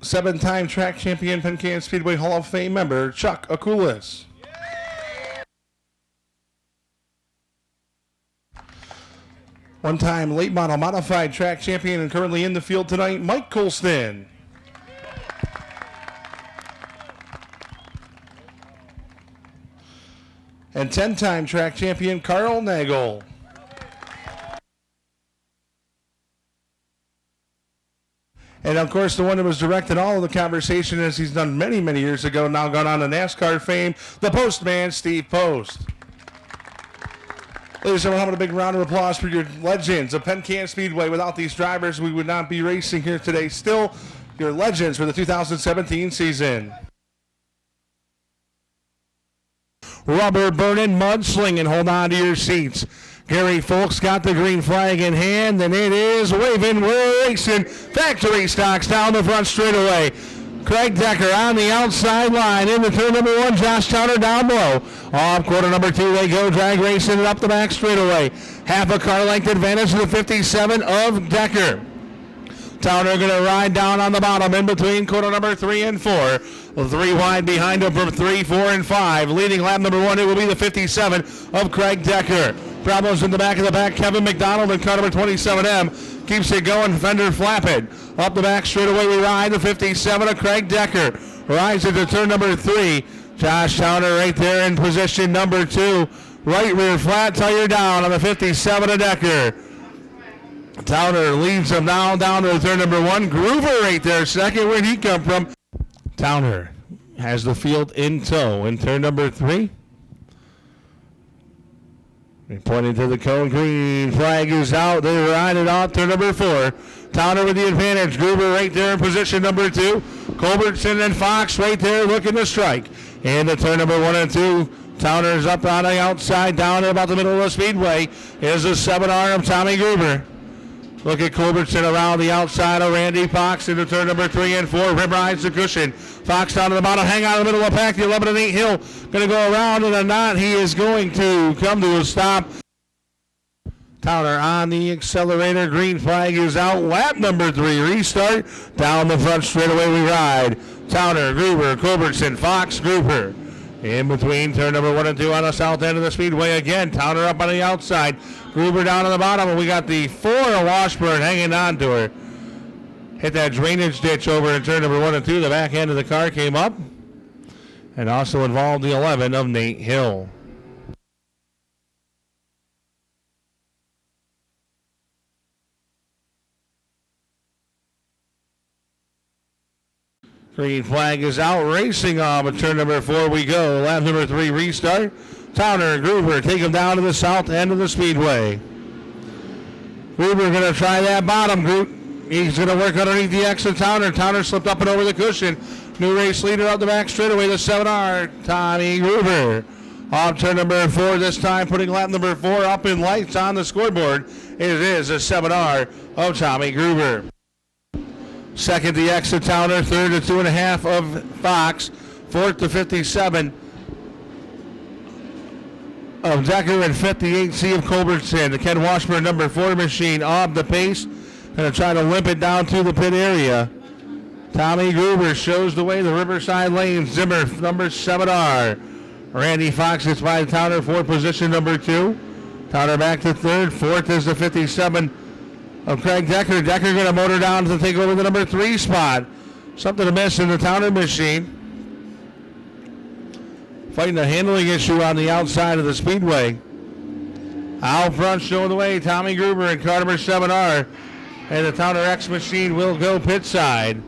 Seven-time track champion, Penn Can Speedway Hall of Fame member, Chuck Akulis. One-time late model modified track champion and currently in the field tonight, Mike Colston. And 10-time track champion, Carl Nagel. And of course, the one that was directing all of the conversation, as he's done many, many years ago, now gone on to NASCAR fame, the Postman, Steve Post. Ladies and gentlemen, how about a big round of applause for your legends of Penn Can Speedway. Without these drivers, we would not be racing here today. Still, your legends for the 2017 season. rubber burning, mud slinging. Hold on to your seats. Gary Folks got the green flag in hand, and it is waving. We're racing. Factory stocks down the front straightaway. Craig Decker on the outside line into turn number 1. Josh Towner down below. Off quarter number 2 they go. Drag racing it up the back straightaway. Half a car length advantage to the 57 of Decker. Towner going to ride down on the bottom in between quarter number 3 and 4. 3 wide behind him from 3, 4, and 5. Leading lap number 1, it will be the 57 of Craig Decker. Problems in the back of the pack. Kevin McDonald in car number 27M keeps it going. Fender flapping. Up the back straightaway we ride. The 57 of Craig Decker rides into turn number 3. Josh Towner right there in position number 2. Right rear flat tire down on the 57 of Decker. Towner leads him now down to turn number 1. Groover right there second. Where'd he come from? Towner has the field in tow in turn number 3. Pointing to the cone, green flag is out. They ride it off turn number 4. Towner with the advantage. Gruber right there in position number 2. Culbertson and Fox right there looking to strike. And the turn number 1 and 2. Towner's up on the outside, down at about the middle of the speedway. Is the 7R of Tommy Gruber. Look at Culbertson around the outside of Randy Fox into turn number 3 and 4. Rib rides the cushion. Fox down to the bottom, hang out in the middle of the pack. The 11 and 8 Hill going to go around, and a knot. He is going to come to a stop. Towner on the accelerator. Green flag is out. Lap number 3 restart. Down the front straightaway we ride. Towner, Gruber, Culbertson, Fox, Gruber. In between turn number 1 and 2 on the south end of the speedway again. Towner up on the outside. Gruber down on the bottom, and we got the 4 of Washburn hanging on to her. Hit that drainage ditch over in turn number 1 and 2. The back end of the car came up. And also involved the 11 of Nate Hill. Green flag is out. Racing off at turn number 4 we go. Lap number 3 restart. Towner and Gruber take him down to the south end of the speedway. Gruber going to try that bottom group. He's going to work underneath the exit. Towner slipped up and over the cushion. New race leader up the back straightaway, the 7R, Tommy Gruber. Off turn number 4 this time, putting lap number 4 up in lights on the scoreboard. It is a 7R of Tommy Gruber. Second, the exit Towner. Third, the 2.5 of Fox. Fourth, the 57 of Decker, and fifth, the 8C of Culbertson. The Ken Washburn number 4 machine off the pace. Going to try to limp it down to the pit area. Tommy Gruber shows the way, the Riverside Lane. Zimmer, number 7R. Randy Fox gets by Towner for position number 2. Towner back to third. Fourth is the 57 of Craig Decker. Decker going to motor down to take over the number 3 spot. Something to miss in the Towner machine. Fighting a handling issue on the outside of the speedway. Out front showing the way, Tommy Gruber and car number 7R. And the Towner X machine will go pit side.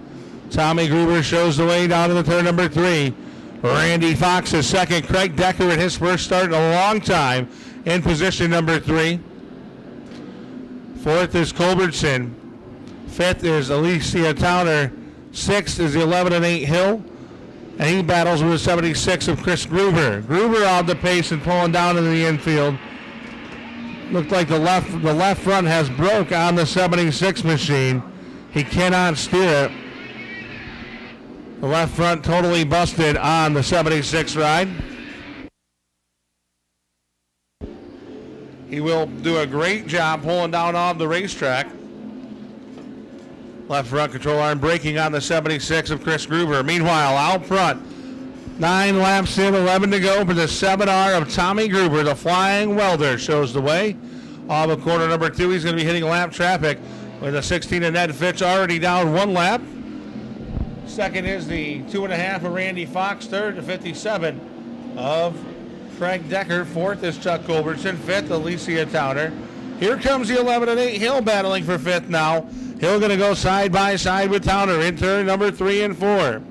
Tommy Gruber shows the way down to the turn number 3. Randy Fox is second. Craig Decker at his first start in a long time in position number 3. Fourth is Culbertson. Fifth is Alicia Towner. Sixth is the 11 and 8 Hill. And he battles with the 76 of Chris Gruber. Gruber on the pace and pulling down into the infield. Looked like the left front has broke on the 76 machine. He cannot steer it. The left front totally busted on the 76 ride. He will do a great job pulling down off the racetrack. Left front control arm braking on the 76 of Chris Gruber. Meanwhile, out front, 9 laps in, 11 to go for the 7R of Tommy Gruber. The Flying Welder shows the way. Off of corner number 2, he's going to be hitting lap traffic with a 16 of Ned Fitch already down 1 lap. Second is the 2.5 of Randy Fox. Third, the 57 of Craig Decker. Fourth is Chuck Culbertson. Fifth, Alicia Towner. Here comes the 11 and 8 Hill battling for fifth now. Hill going to go side by side with Towner in turn number 3 and 4.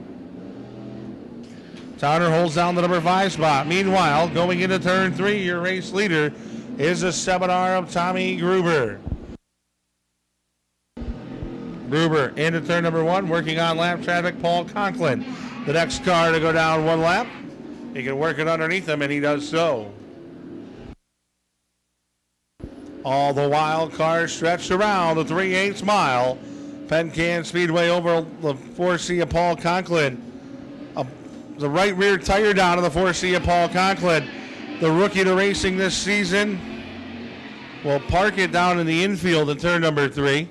Towner holds down the number 5 spot. Meanwhile, going into turn 3, your race leader is the 7R of Tommy Gruber. Gruber into turn number 1, working on lap traffic, Paul Conklin. The next car to go down 1 lap He can work it underneath him, and he does so. All the wild cars stretched around the 3/8 mile. Penn Can Speedway over the 4C of Paul Conklin. The right rear tire down on the 4C of Paul Conklin. The rookie to racing this season will park it down in the infield in turn number 3.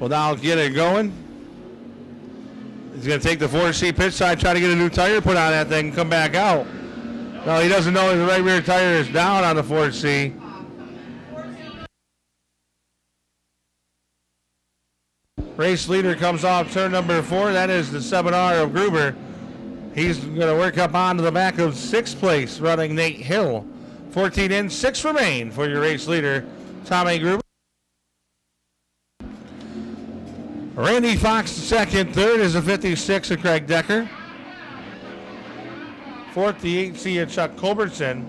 Will now get it going. He's going to take the 4C pit side, try to get a new tire put on that thing, and come back out. No, he doesn't know the right rear tire is down on the 4C. Race leader comes off turn number 4. That is the 7R of Gruber. He's going to work up onto the back of 6th place, running Nate Hill. 14 in, 6 remain for your race leader, Tommy Gruber. Randy Fox second. Third is the 56 of Craig Decker. Fourth, the 8C of Chuck Culbertson.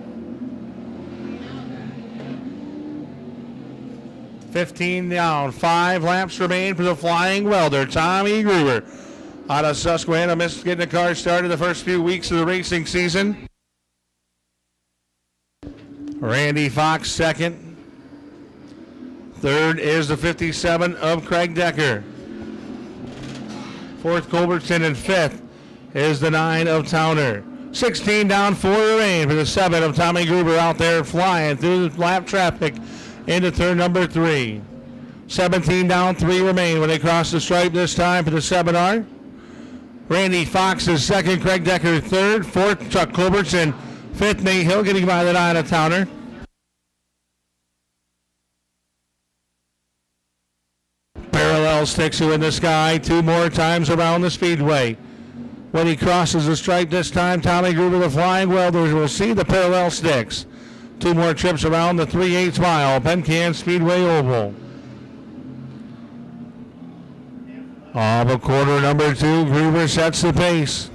15 down. 5 laps remain for the Flying Welder, Tommy Gruber. Out of Susquehanna, missed getting the car started the first few weeks of the racing season. Randy Fox second. Third is the 57 of Craig Decker. Fourth, Culbertson, and fifth is the 9 of Towner. 16 down, 4 remain for the 7 of Tommy Gruber out there flying through the lap traffic into turn number 3. 17 down, 3 remain when they cross the stripe this time for the 7R. Randy Fox is second, Craig Decker third, fourth, Chuck Culbertson, fifth, Nate Hill getting by the 9 of Towner. Parallel sticks are in the sky 2 more times around the speedway. When he crosses the stripe this time, Tommy Gruber, the Flying Welders, will see the parallel sticks. 2 more trips around the 3/8 mile, Penn Can Speedway Oval. Off of quarter number 2, Gruber sets the pace.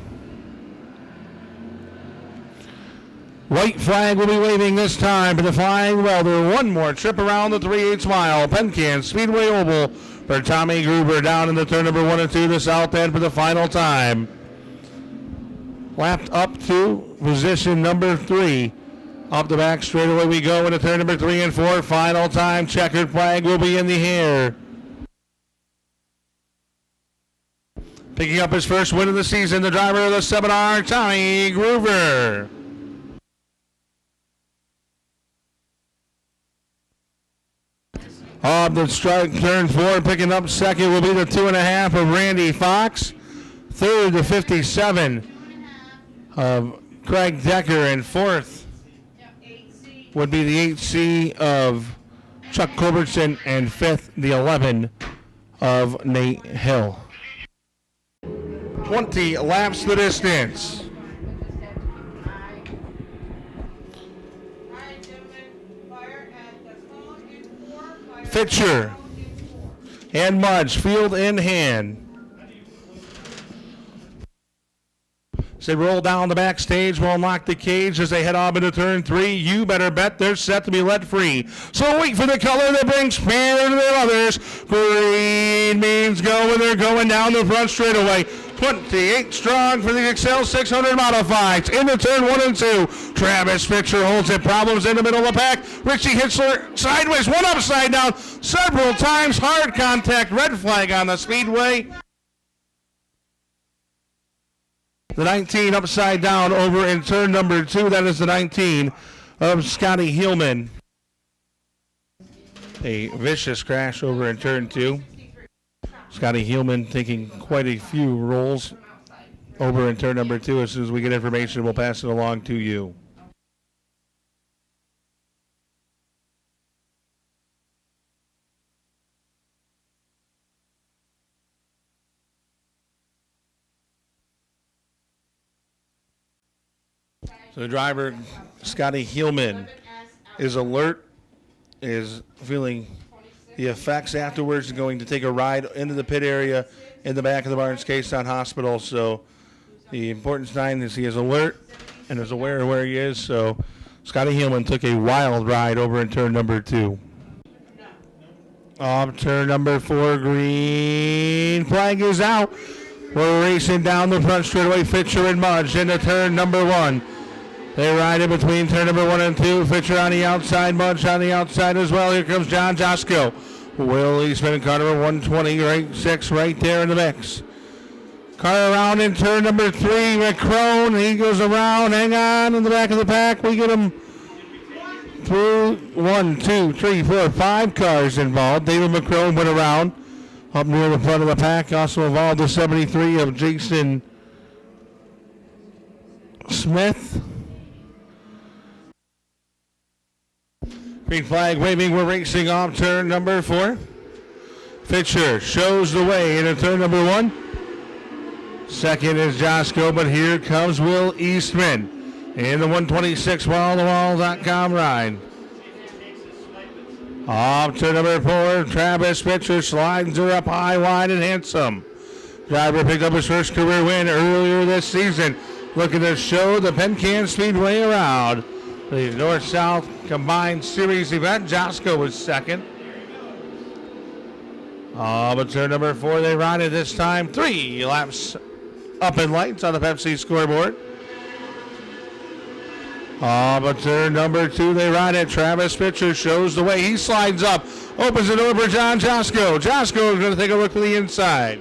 White flag will be waving this time for the Flying Welder. 1 more trip around the 3/8 mile, Penn Can Speedway Oval for Tommy Gruber down in the turn number 1 and 2, the south end for the final time. Lapped up to position number 3. Up the back straightaway we go into turn number 3 and 4. Final time, checkered flag will be in the air. Picking up his first win of the season, the driver of the 7R, Tommy Gruber. Off the strike, turn 4, picking up second will be the 2.5 of Randy Fox. Third, the 57 of Craig Decker, and fourth would be the 8C of Chuck Culbertson, and fifth, the 11 of Nate Hill. 20 laps the distance. Fitcher and Mudge, field in hand. As they roll down the backstage, will unlock the cage as they head off into turn 3. You better bet they're set to be let free. So wait for the color that brings fear to the others. Green means go, and they're going down the front straightaway. 28 strong for the Excel 600 Modifieds. Into turn 1 and 2. Travis Fitcher holds it. Problems in the middle of the pack. Richie Hitzler sideways. One upside down. Several times. Hard contact. Red flag on the speedway. The 19 upside down over in turn number 2. That is the 19 of Scotty Heelman. A vicious crash over in turn 2. Scotty Heelman taking quite a few rolls over in turn number 2. As soon as we get information, we'll pass it along to you. So the driver, Scotty Heelman, is alert, is feeling the effects afterwards, going to take a ride into the pit area in the back of the Barnes K-Town Hospital. So the important sign is he is alert and is aware of where he is. So Scotty Heelman took a wild ride over in turn number 2. Off turn number 4, green flag is out. We're racing down the front straightaway. Fisher and Mudge into turn number 1. They ride in between turn number 1 and 2. Fisher on the outside, Mudge on the outside as well. Here comes John Josko. Will Eastman and car number 120, right 6 right there in the mix. Car around in turn number 3, McCrone. He goes around, hang on in the back of the pack. We get him through 1, 2, 3, 4, 5 cars involved. David McCrone went around up near the front of the pack. Also involved the 73 of Jason Smith. Green flag waving. We're racing off turn number 4. Fisher shows the way into turn number 1. Second is Josko, but here comes Will Eastman in the 126 wall-to-wall.com ride. Off to number 4, Travis Fisher slides her up high, wide, and handsome. Driver picked up his first career win earlier this season. Looking to show the Penn Can Speedway around. The North-South Combined Series event. Josko was second. But turn number 4, they ride it this time. 3 laps up in lights on the Pepsi scoreboard. But turn number 2, they ride it. Travis Fisher shows the way. He slides up, opens the door for John Josko. Josko is going to take a look to the inside.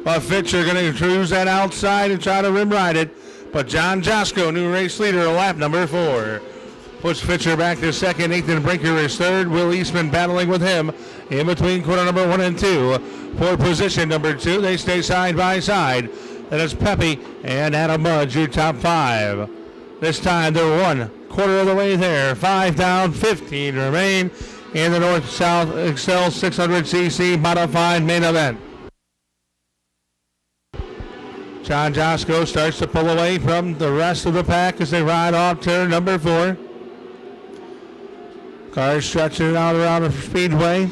But Fisher going to cruise that outside and try to rim ride it. But John Josko, new race leader, lap number 4. Puts Fisher back to second. Nathan Brinker is third. Will Eastman battling with him in between quarter number 1 and 2. For position number 2, they stay side by side. That is Pepe and Adam Mudge, your top 5. This time they're 1/4 of the way there. 5 down, 15 remain in the North-South Excel 600cc modified main event. John Josko starts to pull away from the rest of the pack as they ride off turn number 4. Cars stretching it out around the speedway.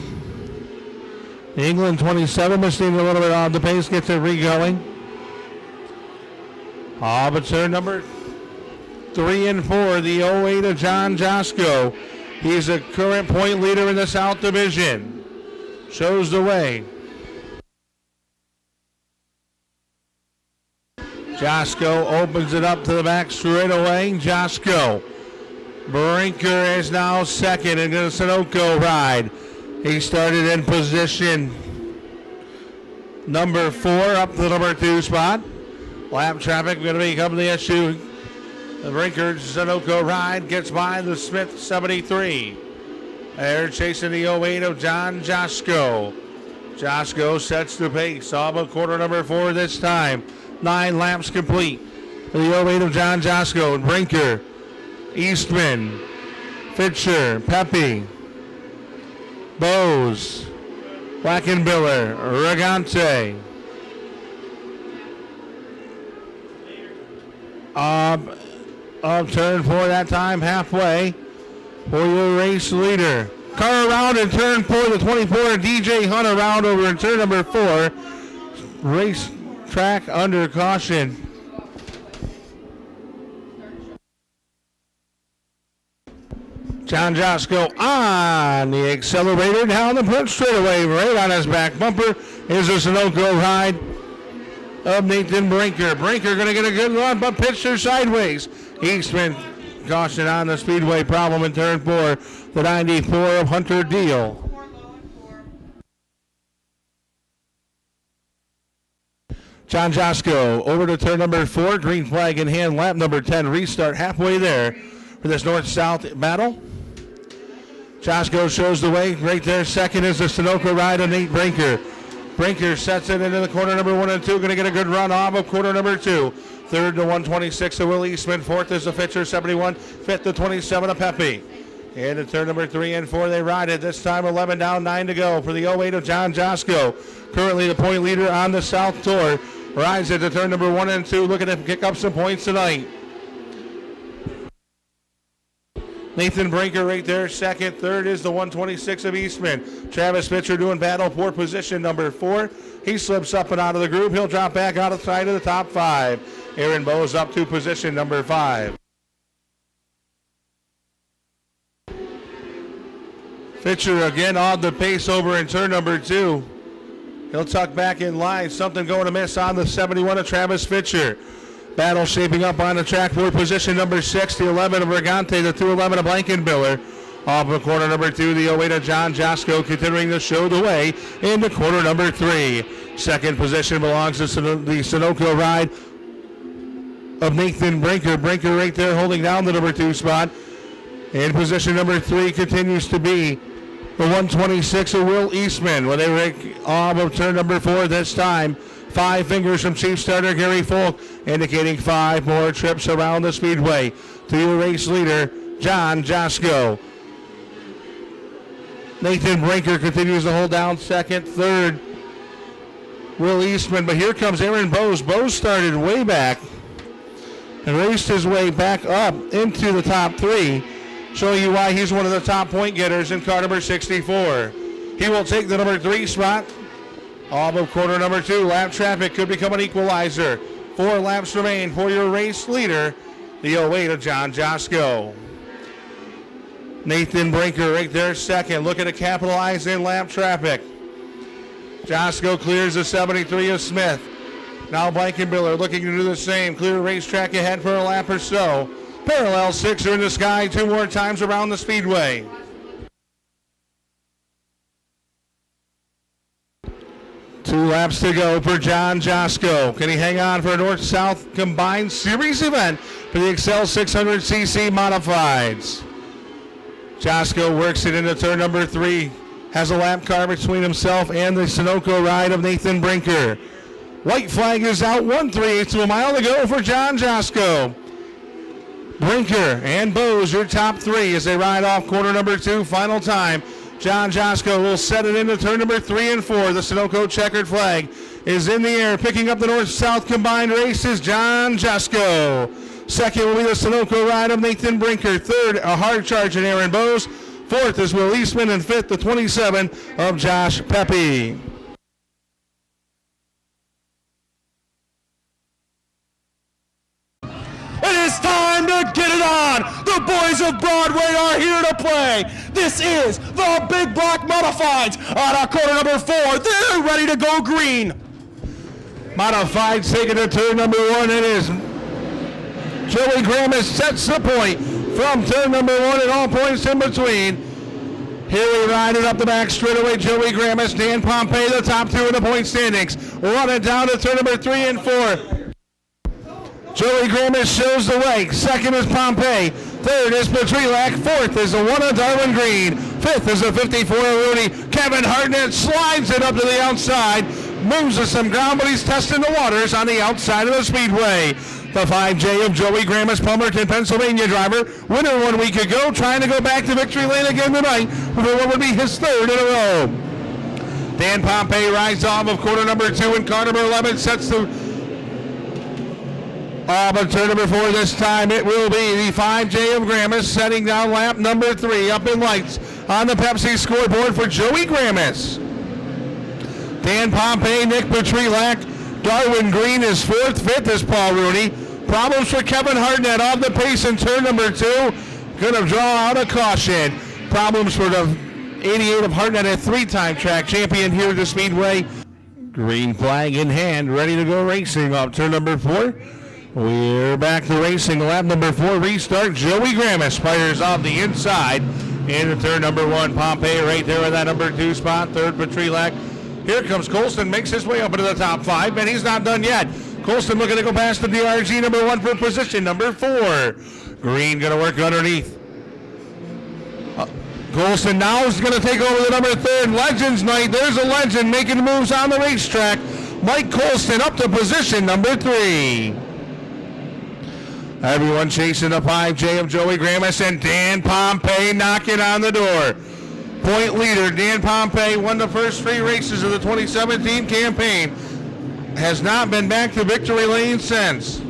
The England 27 machine a little bit on the pace, gets it re-going. But turn number 3 and 4, the 08 of John Josko. He's a current point leader in the South Division. Shows the way. Josko opens it up to the back straight away. Josko. Brinker is now second in the Sunoco ride. He started in position number 4 up to the number 2 spot. Lap traffic going to become the issue. The Brinker Sunoco ride gets by the Smith 73. They're chasing the 08 of John Josko. Josko sets the pace. All but quarter number 4 this time. 9 laps complete for the 08 of John Josko. Brinker, Eastman, Fisher, Pepe, Bose, Wackenbiller, Regante. Up turn 4 that time, halfway for your race leader. Car around in turn 4, the 24, DJ Hunt around over in turn number 4. Race track under caution. John Josko on the accelerator down the front straightaway, right on his back bumper is a Sunoco ride of Nathan Brinker. Brinker going to get a good run, but pitched her sideways. Eastman caution on the speedway problem in turn 4, the 94 of Hunter Deal. John Josko over to turn number 4, green flag in hand, lap number 10, restart halfway there for this north-south battle. Josko shows the way, right there, second is the Sunoco ride of Nate Brinker. Brinker sets it into the corner number 1 and 2, going to get a good run off of quarter number 2. Third to 126 of Will Eastman, fourth is the Fisher 71, fifth to 27 of Pepe. And in turn number 3 and 4, they ride it. This time 11 down, 9 to go for the 08 of John Josko. Currently the point leader on the South Tour. Rides it to turn number 1 and 2, looking to pick up some points tonight. Nathan Brinker right there, second. Third is the 126 of Eastman. Travis Fisher doing battle for position number 4. He slips up and out of the group. He'll drop back out of sight of the top 5. Aaron Bowes up to position number 5. Fisher again on the pace over in turn number 2. He'll tuck back in line. Something going to miss on the 71 of Travis Fisher. Battle shaping up on the track for position number 6, the 11 of Regante, the 211 of Blankenbiller. Off of corner number 2, the 08 of John Josko continuing to show the way into corner number 3. Second position belongs to the Sunoco ride of Nathan Brinker. Brinker right there holding down the number 2 spot. In position number 3 continues to be the 126 of Will Eastman. When they break off of turn number 4 this time, 5 fingers from chief starter Gary Folk, indicating 5 more trips around the speedway. To your race leader, John Josko. Nathan Brinker continues to hold down second, third, Will Eastman, but here comes Aaron Bose. Bose started way back and raced his way back up into the top 3, showing you why he's one of the top point getters in car number 64. He will take the number 3 spot. Off of corner number 2, lap traffic could become an equalizer. 4 laps remain for your race leader, the 08 of John Josko. Nathan Brinker right there second, looking to capitalize in lap traffic. Josko clears the 73 of Smith. Now Blankenbiller looking to do the same. Clear racetrack ahead for a lap or so. Parallel 6 are in the sky 2 more times around the speedway. Two laps to go for John Josko. Can he hang on for a North-South combined series event for the Excel 600cc Modifieds? Josko works it into turn number 3. Has a lap car between himself and the Sunoco ride of Nathan Brinker. White flag is out, 1/3 of a mile to go for John Josko. Brinker and Bose, your top 3 as they ride off corner number 2. Final time. John Josko will set it into turn number 3 and 4. The Sunoco checkered flag is in the air. Picking up the North-South combined race is John Josko. Second will be the Sunoco ride of Nathan Brinker. Third, a hard charge in Aaron Bose. Fourth is Will Eastman. And fifth, the 27 of Josh Pepe. It is time to get it on. The boys of Broadway are here to play. This is the Big Block Modifieds on our corner number 4. They're ready to go green. Modifieds taking to turn number 1. It is Joey Graham sets the point from turn number 1 and all points in between. Here we ride it up the back straightaway. Joey Graham, Dan Pompey, the top 2 in the point standings. Run it down to turn number 3 and 4. Joey Graham shows the way. Second is Pompey. Third is Petrelak. Fourth is the 1 of Darwin Green. Fifth is the 54 of Rudy. Kevin Hartnett slides it up to the outside. Moves to some ground, but he's testing the waters on the outside of the speedway. The 5J of Joey Graham is Palmerton, Pennsylvania driver. Winner 1 week ago, trying to go back to victory lane again tonight for what would be his 3rd in a row. Dan Pompey rides off of corner number 2 and car number 11 sets the but turn number 4 this time, it will be the 5J of Grammis setting down lap number 3 up in lights on the Pepsi scoreboard for Joey Grammis. Dan Pompey, Nick Petrelak, Darwin Green is 4th, 5th is Paul Rooney. Problems for Kevin Hartnett off the pace in turn number 2. Going to draw out a caution. Problems for the 88 of Hartnett, a 3-time track champion here at the Speedway. Green flag in hand, ready to go racing off turn number 4. We're back to racing. Lap number 4 restart. Joey Grammis fires off the inside into turn number 1. Pompey right there with that number 2 spot. Third, Petrelak. Here comes Colston, makes his way up into the top 5, and he's not done yet. Colston looking to go past the DRG number 1 for position number 4. Green going to work underneath. Colston now is going to take over the number 3rd. Legends night. There's a legend making moves on the racetrack. Mike Colston up to position number 3. Everyone chasing the 5J of Joey Grammis and Dan Pompey knocking on the door. Point leader, Dan Pompey won the first 3 races of the 2017 campaign. Has not been back to victory lane since.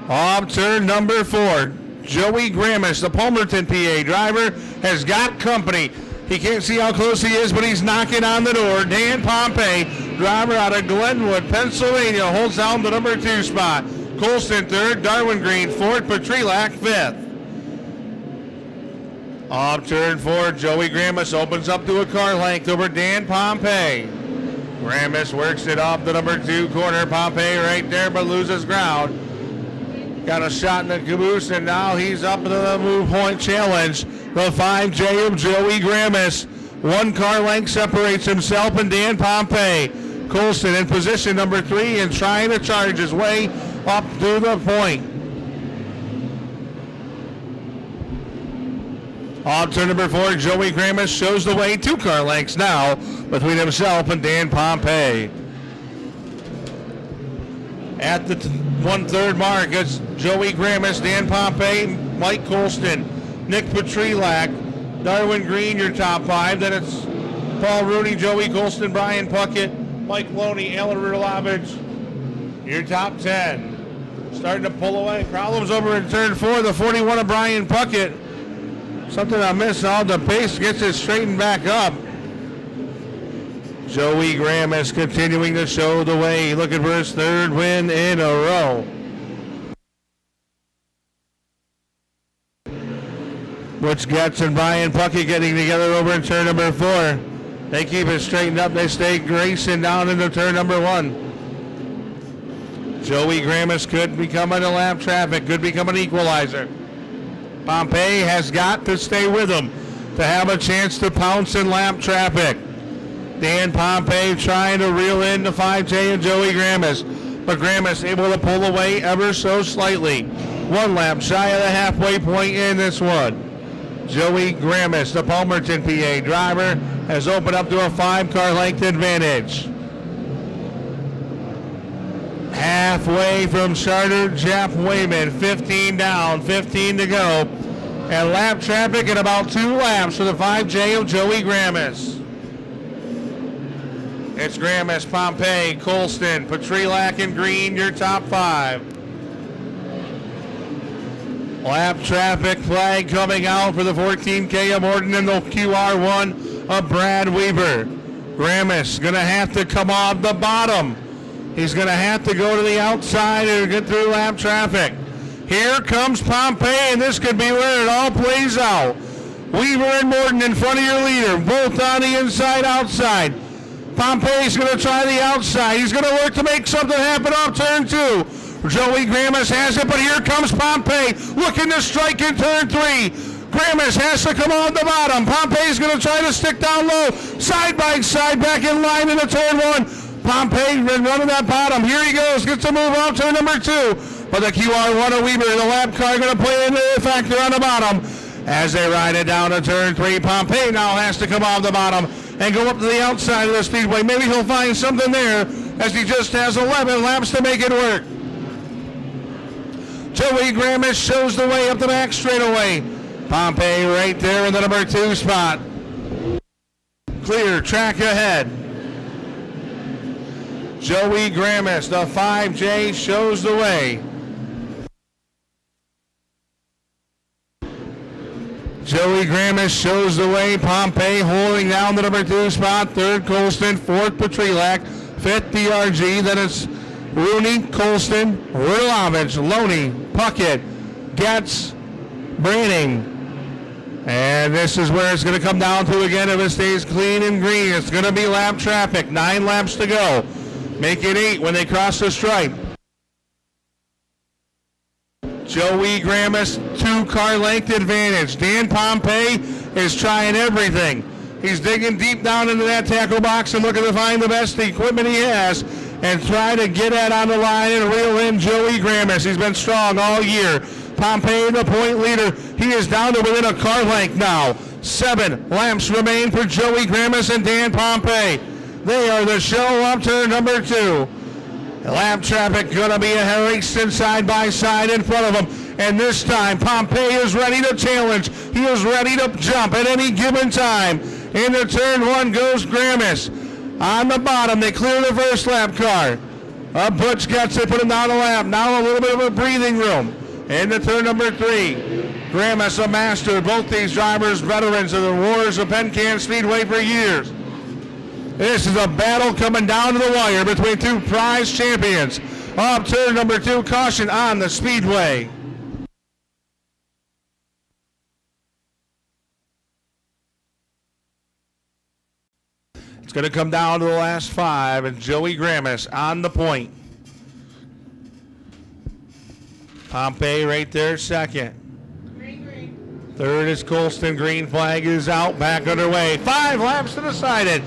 Off turn number 4. Joey Grammis, the Palmerton, PA driver, has got company. He can't see how close he is, but he's knocking on the door. Dan Pompey, driver out of Glenwood, Pennsylvania, holds down the number 2 spot. Colston 3rd, Darwin Green 4th, Petrelak 5th. Off turn 4, Joey Gramis opens up to a car length over Dan Pompey. Gramis works it off the number 2 corner. Pompey right there, but loses ground. Got a shot in the caboose, and now he's up to the move point challenge. The 5J of Joey Gramis. 1 car length separates himself and Dan Pompey. Colston in position number 3 and trying to charge his way up to the point. Off turn number 4, Joey Gramis shows the way. 2 car lengths now between himself and Dan Pompey. At the 1/3 mark, it's Joey Gramis, Dan Pompey, Mike Colston, Nick Petrilak, Darwin Green, your top 5. Then it's Paul Rooney, Joey Colston, Brian Puckett, Mike Loney, Alan Rulovich, your top 10. Starting to pull away. Problems over in turn 4, the 41 of Brian Puckett. Something I missed on the pace, gets it straightened back up. Joey Gramis continuing to show the way, looking for his 3rd win in a row. Butch Getz and Brian Puckett getting together over in turn number 4. They keep it straightened up. They stay racing down into turn number 1. Joey Gramis could become in the lap traffic, could become an equalizer. Pompey has got to stay with him to have a chance to pounce in lap traffic. Dan Pompey trying to reel in the 5J and Joey Gramis, but Gramis able to pull away ever so slightly. 1 lap shy of the halfway point in this one. Joey Gramis, the Palmerton PA driver, has opened up to a 5 car length advantage. Halfway from starter, Jeff Wayman, 15 down, 15 to go. And lap traffic in about 2 laps for the 5J of Joey Gramis. It's Gramis, Pompey, Colston, Petrilak, and Green, your top 5. Lap traffic flag coming out for the 14K of Morton and the QR1 of Brad Weaver. Gramis going to have to come off the bottom. He's going to have to go to the outside and get through lap traffic. Here comes Pompey, and this could be where it all plays out. Weaver and Morton in front of your leader, both on the inside, outside. Pompey's going to try the outside. He's going to work to make something happen off turn 2. Joey Gramis has it, but here comes Pompey, looking to strike in turn 3. Gramis has to come on the bottom. Pompey's going to try to stick down low, side by side, back in line into turn 1. Pompey running that bottom. Here he goes, gets a move off turn number 2. But the QR1 of Weaver, the lap car, going to play into the factor on the bottom. As they ride it down to turn 3, Pompey now has to come off the bottom and go up to the outside of the speedway. Maybe he'll find something there, as he just has 11 laps to make it work. Joey Gramis shows the way up the back straightaway. Pompey right there in the number 2 spot. Clear track ahead. Joey Gramis, the 5J, shows the way. Joey Gramis shows the way. Pompey holding down the number 2 spot. 3rd, Colston. 4th, Petrilak. 5th, DRG. Then it's Rooney, Colston, Rulovich, Loney, Puckett, Getz, Branning. And this is where it's going to come down to again. If it stays clean and green, it's going to be lap traffic. 9 laps to go. Make it 8 when they cross the stripe. Joey Gramis, 2 car length advantage. Dan Pompey is trying everything. He's digging deep down into that tackle box and looking to find the best equipment he has and try to get that on the line and reel in Joey Gramis. He's been strong all year. Pompey, the point leader. He is down to within a car length now. 7 laps remain for Joey Gramis and Dan Pompey. They are the show up turn number 2. Lap traffic going to be a racing side by side in front of them. And this time, Pompey is ready to challenge. He is ready to jump at any given time. Into turn 1 goes Gramis. On the bottom, they clear the first lap car. Butch gets it, put him down the lap. Now a little bit of a breathing room. Into turn number 3. Gramis, a master. Both these drivers, veterans of the wars of Penn Can Speedway for years. This is a battle coming down to the wire between 2 prize champions. Up turn number 2, caution on the speedway. It's going to come down to the last 5, and Joey Grammis on the point. Pompey right there, second. Third is Colston. Green flag is out. Back underway. 5 laps to decide it.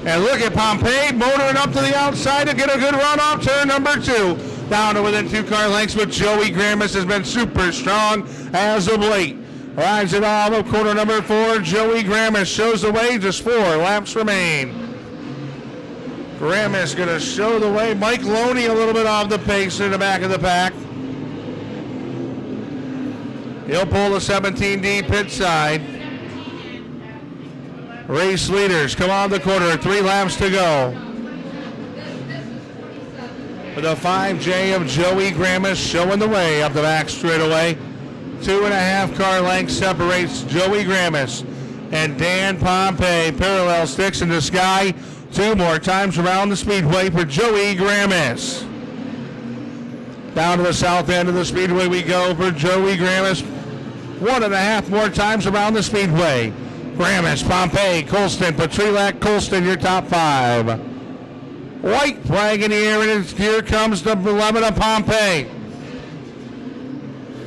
And look at Pompey motoring up to the outside to get a good run off turn number 2. Down to within 2 car lengths, but Joey Grammis has been super strong as of late. Rides it off of corner number 4. Joey Grammis shows the way. Just 4 laps remain. Grammis going to show the way. Mike Loney a little bit off the pace in the back of the pack. He'll pull the 17D pit side. Race leaders come on the corner. 3 laps to go. With a 5J of Joey Grammis showing the way up the back straightaway. 2.5 car lengths separates Joey Grammis and Dan Pompey. Parallel sticks in the sky. 2 more times around the speedway for Joey Grammis. Down to the south end of the speedway we go for Joey Grammis. 1.5 more times around the speedway. Grammis, Pompey, Colston, Petrilak, Colston, your top 5. White flag in the air, and here comes the 11 of Pompey.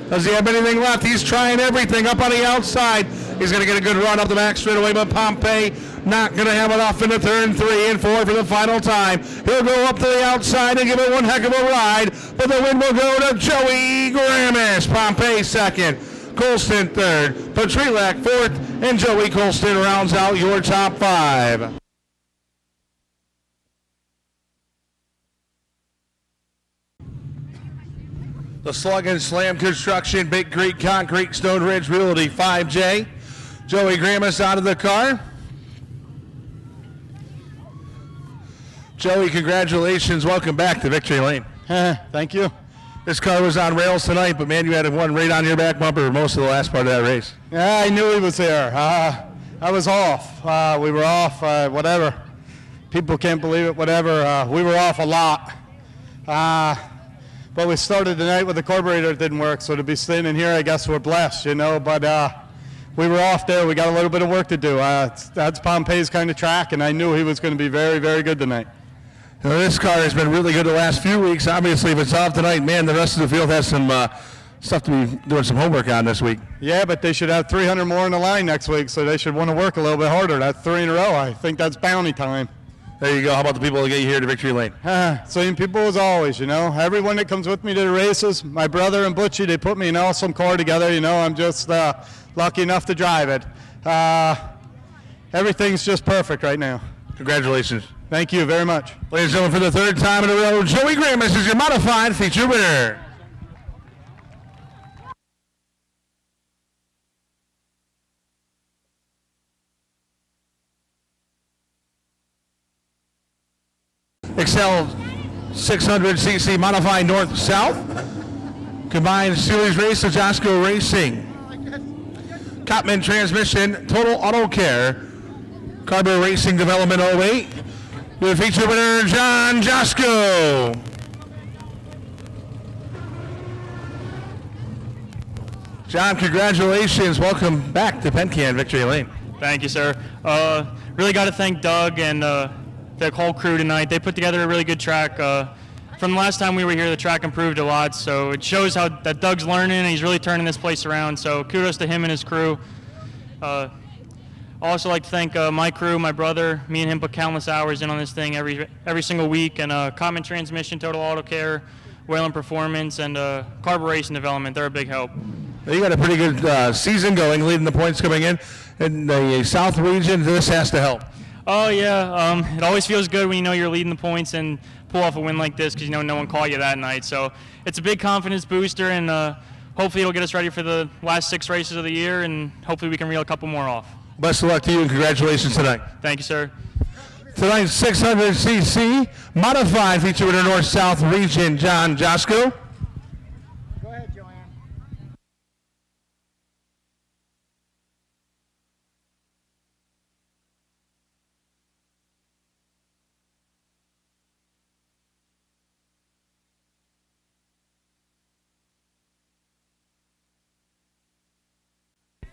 Does he have anything left? He's trying everything up on the outside. He's going to get a good run up the back straightaway, but Pompey not going to have enough into turn 3 and 4 for the final time. He'll go up to the outside and give it one heck of a ride, but the win will go to Joey Grammis. Pompey second, Colston third, Petrilak fourth, and Joey Colston rounds out your top 5. The Slug and Slam Construction, Big Creek Concrete, Stone Ridge Realty, 5J. Joey Grammis out of the car. Joey, congratulations. Welcome back to Victory Lane. Thank you. This car was on rails tonight, but man, you had one right on your back bumper most of the last part of that race. Yeah, I knew he was there. I was off. We were off, whatever. People can't believe it, whatever. We were off a lot. But we started the night with the carburetor that didn't work, so to be standing here, I guess we're blessed, you know. But we were off there. We got a little bit of work to do. That's Pompey's kind of track, and I knew he was going to be very, very good tonight. You know, this car has been really good the last few weeks. Obviously, if it's off tonight, man, the rest of the field has some stuff to be doing some homework on this week. Yeah, but they should have 300 more in the line next week, so they should want to work a little bit harder. That's 3 in a row. I think that's bounty time. There you go. How about the people that get you here to Victory Lane? Same people as always, you know. Everyone that comes with me to the races, my brother and Butchie, they put me in an awesome car together, you know. I'm just lucky enough to drive it. Everything's just perfect right now. Congratulations. Thank you very much. Ladies and gentlemen, for the 3rd time in a row, Joey Grammis is your modified feature winner. Excel 600cc modified north-south. Combined series race of Josco Racing. Cotman Transmission, Total Auto Care. Carbo Racing Development 08. Your feature winner, John Josco. John, congratulations. Welcome back to Penn Can Victory Lane. Thank you, sir. Really got to thank Doug and the whole crew tonight. They put together a really good track. From the last time we were here, the track improved a lot, so it shows how that Doug's learning and he's really turning this place around, so kudos to him and his crew. I also like to thank my crew, my brother. Me and him put countless hours in on this thing every single week, and Common Transmission, Total Auto Care, Whalen Performance, and Carbo Racing Development. They're a big help. You got a pretty good season going, leading the points coming in the South region. This has to help. Oh, yeah. It always feels good when you know you're leading the points and pull off a win like this because you know no one caught you that night. So it's a big confidence booster, and hopefully it'll get us ready for the last 6 races of the year, and hopefully we can reel a couple more off. Best of luck to you, and congratulations tonight. Thank you, sir. Tonight's 600cc modified feature winner North-South region, John Josco. Go ahead, Joanne.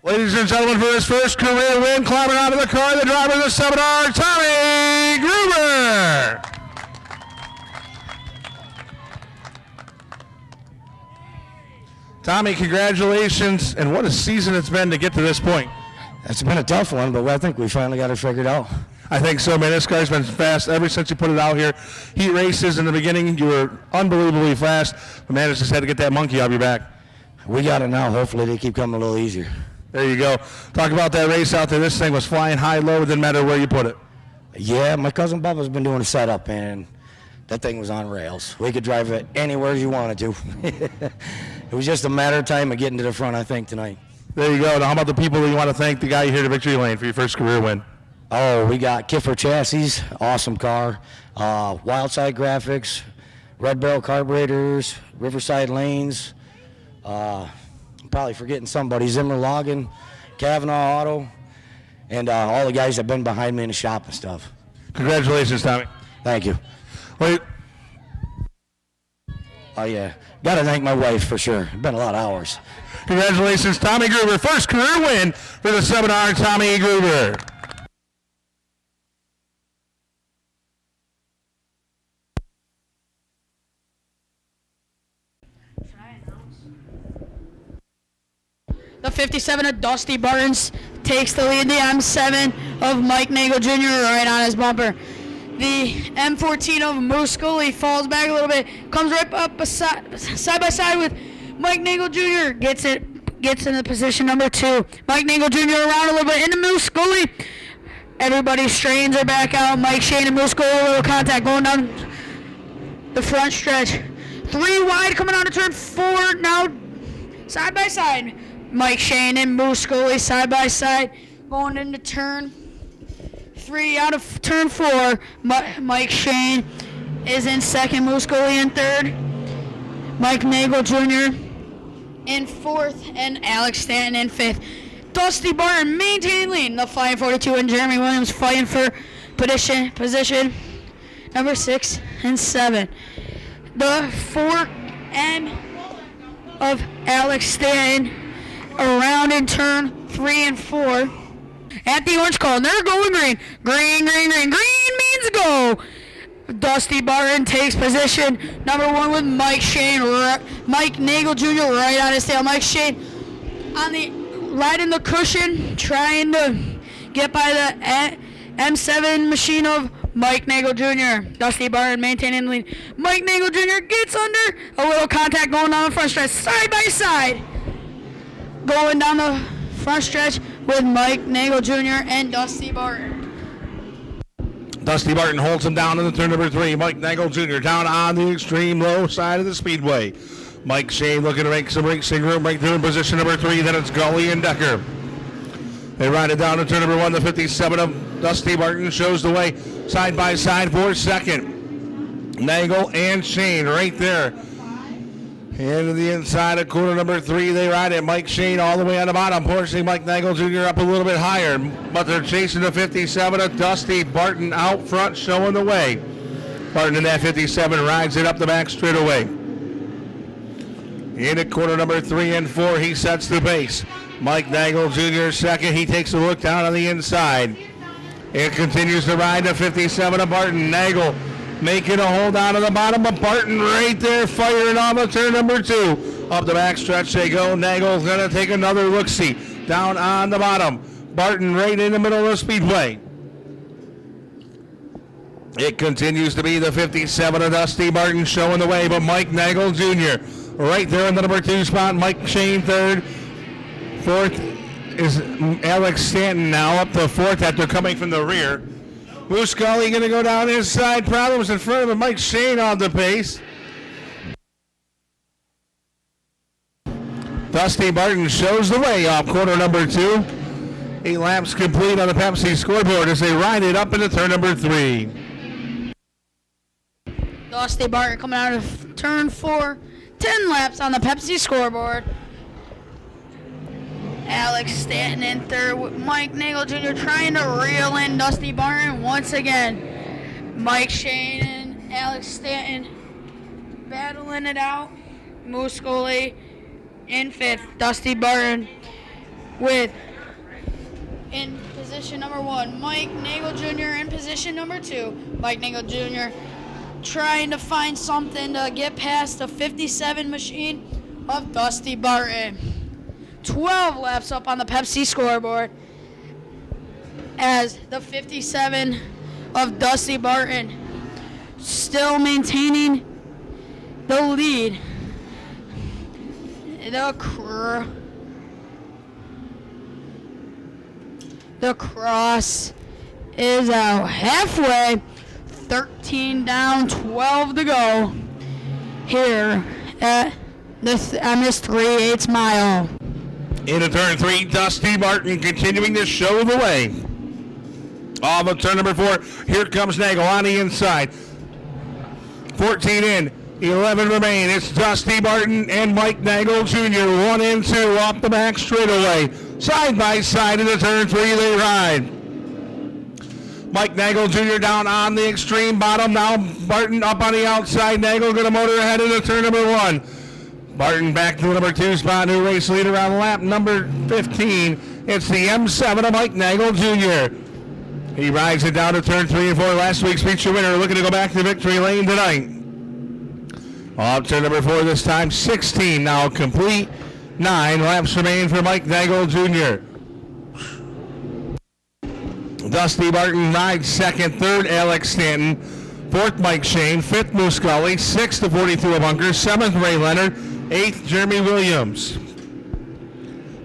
Ladies and gentlemen, for his first career win, climbing out of the car, the driver of the 7R, Tommy Gruber. Tommy, congratulations, and what a season it's been to get to this point. It's been a tough one, but I think we finally got it figured out. I think so, man. This car's been fast ever since you put it out here. Heat races in the beginning, you were unbelievably fast, but man, just had to get that monkey off your back. We got it now. Hopefully they keep coming a little easier. There you go. Talk about that race out there. This thing was flying high, low. It didn't matter where you put it. Yeah, my cousin Bubba's been doing a setup, and that thing was on rails. We could drive it anywhere you wanted to. It was just a matter of time of getting to the front, I think, tonight. There you go. Now, how about the people that you want to thank, the guy here to Victory Lane for your first career win? Oh, we got Kiffer Chassis, awesome car. Wildside Graphics, Red Barrel Carburetors, Riverside Lanes. I'm probably forgetting somebody. Zimmer Logging, Kavanaugh Auto, and all the guys that have been behind me in the shop and stuff. Congratulations, Tommy. Thank you. Wait. Oh, yeah. Got to thank my wife for sure. It's been a lot of hours. Congratulations, Tommy Gruber. First career win for the 7R, Tommy Gruber. The 57 of Dusty Barnes takes the lead. The M7 of Mike Nagel Jr. right on his bumper. The M14 of Moose Scully falls back a little bit, comes right up side by side with Mike Nagel Jr. Gets into position number 2. Mike Nagel Jr. around a little bit into Moose Scully. Everybody's strains are back out. Mike Shane and Moose Scully, a little contact going down the front stretch. 3 wide coming out of turn 4 now, side by side. Mike Shane and Moose Scully side by side going into turn 3 out of turn 4. Mike Shane is in second, Moose Scully in third, Mike Nagel Jr. in fourth, and Alex Stanton in fifth. Dusty Barton maintaining lead. The Flying 42 and Jeremy Williams fighting for position number 6 and 7. The 4M of Alex Stanton around in turn 3 and 4 at the orange call, and they're going green. Green means go. Dusty Barton takes position number 1 with Mike Shane, Mike Nagel Jr. right on his tail. Mike Shane on the right in the cushion, trying to get by the M7 machine of Mike Nagel Jr. Dusty Barton maintaining the lead. Mike Nagel Jr. gets under, a little contact going down the front stretch, side by side. Going down the front stretch with Mike Nagel Jr. and Dusty Barton. Dusty Barton holds him down in the turn number 3. Mike Nagel Jr. down on the extreme low side of the speedway. Mike Shane looking to make some racing room right through in position number 3. Then it's Gully and Decker. They ride it down to turn number 1. The 57 of Dusty Barton shows the way side by side for second. Nagel and Shane right there. Into the inside of quarter number 3, they ride it. Mike Shane all the way on the bottom, pushing Mike Nagel Jr. up a little bit higher, but they're chasing the 57 of Dusty Barton out front, showing the way. Barton in that 57 rides it up the back straight away. Into quarter number 3 and 4, he sets the pace. Mike Nagel Jr. second, he takes a look down on the inside. It continues to ride the 57 of Barton. Nagel making a hold down to the bottom, but Barton right there firing off of turn number 2. Up the back stretch they go. Nagel's going to take another look-see down on the bottom. Barton right in the middle of the speedway. It continues to be the 57 of Dusty Barton showing the way, but Mike Nagel Jr. right there in the number 2 spot. Mike Shane third. Fourth is Alex Stanton now up to fourth after coming from the rear. Moose Scully going to go down inside. Problems in front of him. Mike Shane on the pace. Dusty Barton shows the way off quarter number 2. 8 laps complete on the Pepsi scoreboard as they ride it up into turn number 3. Dusty Barton coming out of turn 4. 10 laps on the Pepsi scoreboard. Alex Stanton in third with Mike Nagel Jr. trying to reel in Dusty Barton once again. Mike Shane and Alex Stanton battling it out. Moose Scully in 5th. Dusty Barton with in position number 1, Mike Nagel Jr. in position number 2. Mike Nagel Jr. trying to find something to get past the 57 machine of Dusty Barton. 12 laps up on the Pepsi scoreboard as the 57 of Dusty Barton still maintaining the lead. The cross is out halfway. 13 down, 12 to go here at this 3/8 mile. Into turn 3, Dusty Martin continuing to show the way. Off of turn number 4, here comes Nagel on the inside. 14 in, 11 remain. It's Dusty Martin and Mike Nagel Jr. 1 and 2 off the back straightaway. Side by side into turn 3 they ride. Mike Nagel Jr. down on the extreme bottom. Now Barton up on the outside. Nagel going to motor ahead into turn number 1. Barton back to the number 2 spot. New race leader on lap number 15. It's the M7 of Mike Nagel Jr. He rides it down to turn 3 and 4. Last week's feature winner looking to go back to victory lane tonight. Off turn number 4 this time. 16 now complete. 9 laps remain for Mike Nagel Jr. Dusty Barton rides second, third Alex Stanton, fourth Mike Shane, fifth Moose Gully, sixth the 42 of Bunker, seventh Ray Leonard, eighth Jeremy Williams.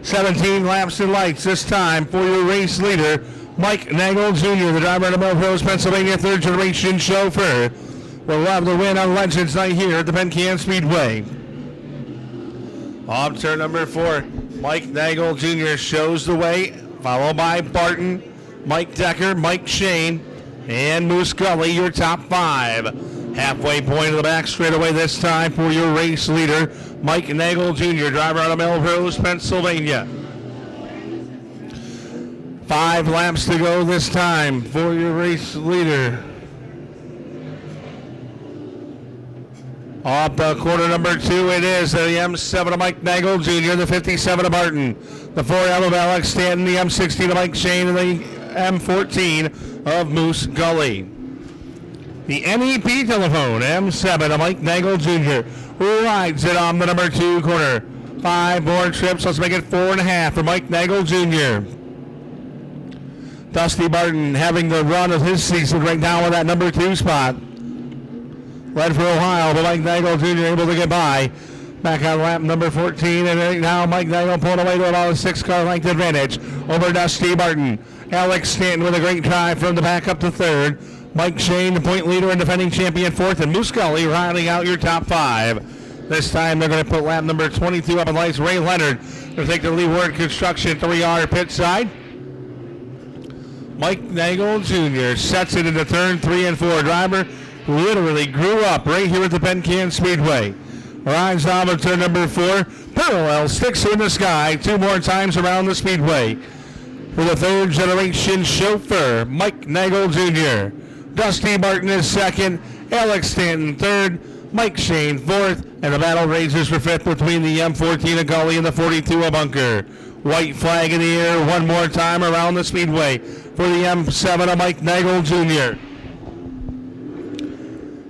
17 laps and lights this time for your race leader, Mike Nagel Jr., the driver of Melrose, Pennsylvania, third generation chauffeur. Will love the win on Legends Night here at the Penn Can Speedway. Off turn number 4, Mike Nagel Jr. shows the way, followed by Barton, Mike Decker, Mike Shane, and Moose Gully, your top 5. Halfway point of the back straightaway this time for your race leader, Mike Nagel Jr., driver out of Melrose, Pennsylvania. 5 laps to go this time for your race leader. Off the quarter number 2, it is the M7 of Mike Nagel Jr., the 57 of Barton, the 4M of Alex Stanton, the M16 of Mike Shane, and the M14 of Moose Gully. The NEP telephone, M7 of Mike Nagel Jr., rides it on the number 2 corner. 5 more trips, let's make it 4.5 for Mike Nagel Jr. Dusty Barton having the run of his season right now in that number 2 spot. Led for a while, but Mike Nagel Jr. able to get by. Back on lap number 14, and right now Mike Nagel pulling away to about a 6-car length advantage over Dusty Barton. Alex Stanton with a great drive from the back up to 3rd. Mike Shane, the point leader and defending champion, 4th, and Moose Gully rounding out your top 5. This time they're going to put lap number 22 up in lights. Ray Leonard going to take the Lee Ward Construction 3R pit side. Mike Nagel Jr. sets it into turn 3 and 4. Driver who literally grew up right here at the Penn Can Speedway. Rides down to turn number 4. Parallel sticks in the sky 2 more times around the speedway. For the 3rd generation chauffeur, Mike Nagel Jr. Dusty Barton is 2nd, Alex Stanton 3rd, Mike Shane 4th, and the battle rages for 5th between the M14 of Gully and the 42 of Bunker. White flag in the air 1 more time around the speedway for the M7 of Mike Nagel Jr.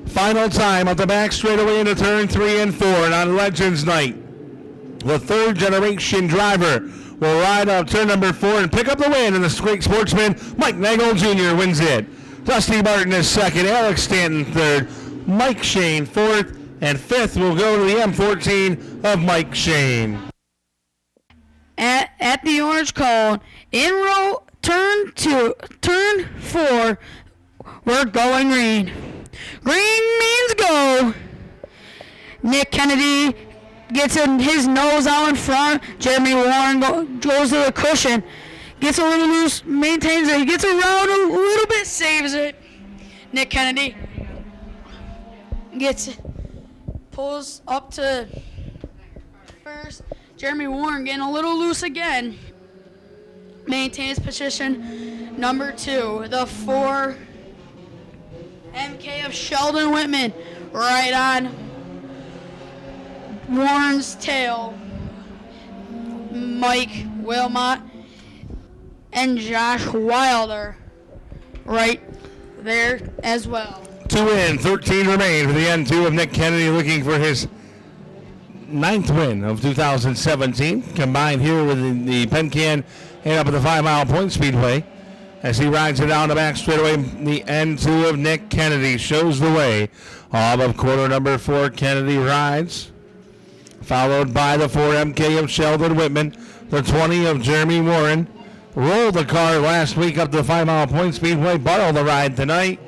Final time at the back straightaway into turn 3 and 4, and on Legends Night, the 3rd generation driver will ride up turn number 4 and pick up the win, and the great sportsman Mike Nagel Jr. wins it. Dusty Barton is 2nd, Alex Stanton 3rd, Mike Shane 4th, and 5th will go to the M14 of Mike Shane. At the orange cone, in row turn 4, we're going green. Green means go. Nick Kennedy gets his nose out in front. Jeremy Warren goes to the cushion. Gets a little loose, maintains it. He gets around a little bit, saves it. Nick Kennedy pulls up to first. Jeremy Warren getting a little loose again. Maintains position number 2. The 4 MK of Sheldon Whitman right on Warren's tail. Mike Wilmot and Josh Wilder right there as well. 2 in, 13 remain for the N2 of Nick Kennedy, looking for his 9th win of 2017, combined here with the Penn Can and up at the 5 Mile Point Speedway. As he rides it down the back straightaway, the N2 of Nick Kennedy shows the way. Off of quarter number 4, Kennedy rides, followed by the 4 MK of Sheldon Whitman, the 20 of Jeremy Warren. Rolled the car last week up to the 5 Mile Point Speedway, borrowed the ride tonight,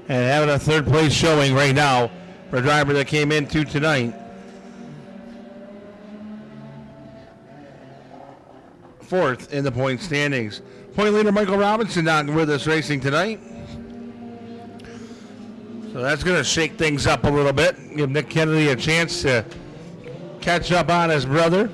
and having a third place showing right now for a driver that came into tonight. 4th in the point standings. Point leader Michael Robinson not with us racing tonight. So that's going to shake things up a little bit. Give Nick Kennedy a chance to catch up on his brother.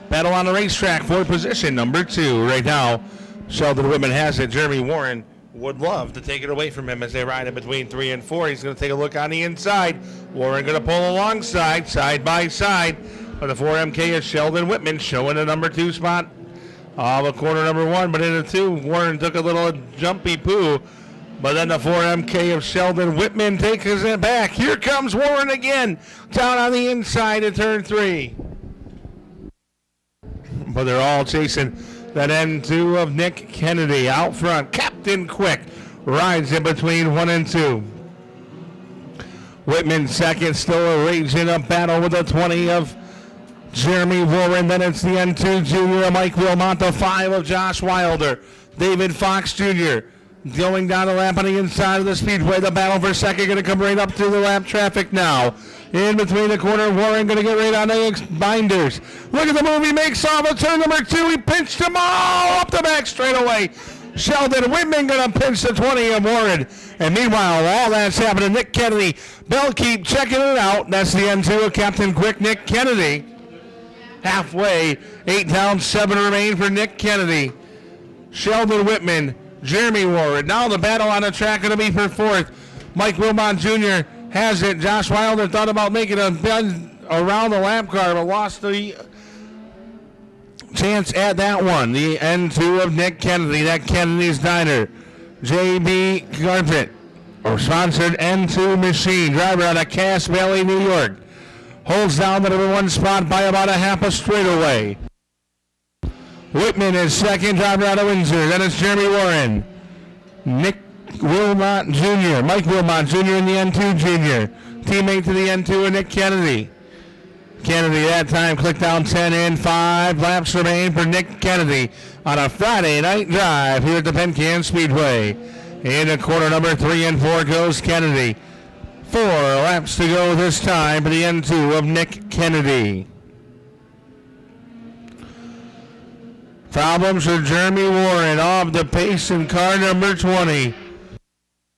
Battle on the racetrack for position number 2 right now. Sheldon Whitman has it. Jeremy Warren would love to take it away from him as they ride in between 3 and 4. He's going to take a look on the inside. Warren going to pull alongside, side by side. For the 4 MK is Sheldon Whitman showing the number 2 spot. The corner number 1, but in the 2, Warren took a little jumpy poo. But then the 4 MK of Sheldon Whitman takes it back. Here comes Warren again, down on the inside of turn 3. But they're all chasing that N2 of Nick Kennedy out front. Captain Quick rides in between 1 and 2. Whitman second, still a raging up battle with the 20 of Jeremy Warren. Then it's the N2 junior, Mike Wilmot, the 5 of Josh Wilder. David Fox Jr. going down the lap on the inside of the speedway. The battle for second going to come right up to the lap traffic now. In between the corner, Warren going to get right on the binders. Look at the move he makes off of turn number 2. He pinched them all up the back straightaway. Sheldon Whitman going to pinch the 20 of Warren. And meanwhile, all that's happening. Nick Kennedy, Bellkeep checking it out. That's the N2 of Captain Quick, Nick Kennedy. Halfway, 8 down, 7 remain for Nick Kennedy. Sheldon Whitman, Jeremy Warren. Now the battle on the track going to be for 4th. Mike Wilmot Jr. has it. Josh Wilder thought about making a bend around the lap car, but lost the chance at that one. The N2 of Nick Kennedy, that Kennedy's Diner. JB Carpet, or sponsored N2 machine. Driver out of Cass Valley, New York. Holds down the number 1 spot by about a half a straightaway. Whitman is second, driver out of Windsor. Then it's Jeremy Warren. Nick Wilmot Jr., Mike Wilmot Jr. in the N2 junior. Teammate to the N2 of Nick Kennedy. Kennedy that time clicked down 10 in, 5 laps remain for Nick Kennedy on a Friday night drive here at the Penn Can Speedway. Into quarter number 3 and 4 goes Kennedy. 4 laps to go this time for the N2 of Nick Kennedy. Problems for Jeremy Warren off the pace in car number 20.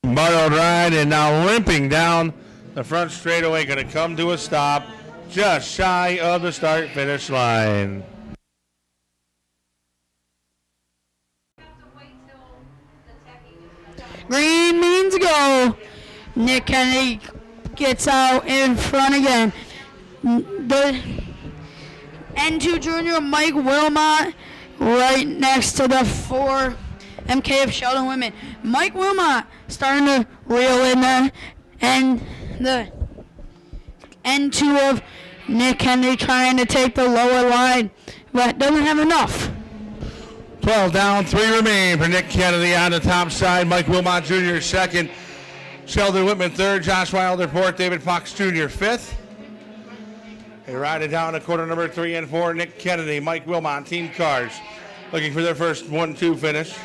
Borrowed ride and now limping down the front straightaway, going to come to a stop just shy of the start-finish line. Green means go. Nick Kennedy gets out in front again. The N2 junior, Mike Wilmot, right next to the 4 MK of Sheldon Whitman. Mike Wilmot starting to reel in there, and the N2 of Nick Kennedy trying to take the lower line, but doesn't have enough. 12 down, 3 remain for Nick Kennedy on the top side. Mike Wilmot Jr. second. Sheldon Whitman third. Josh Wilder fourth. David Fox Jr. fifth. They ride it down to quarter number 3 and 4. Nick Kennedy, Mike Wilmot, team cars, looking for their first 1-2 finish.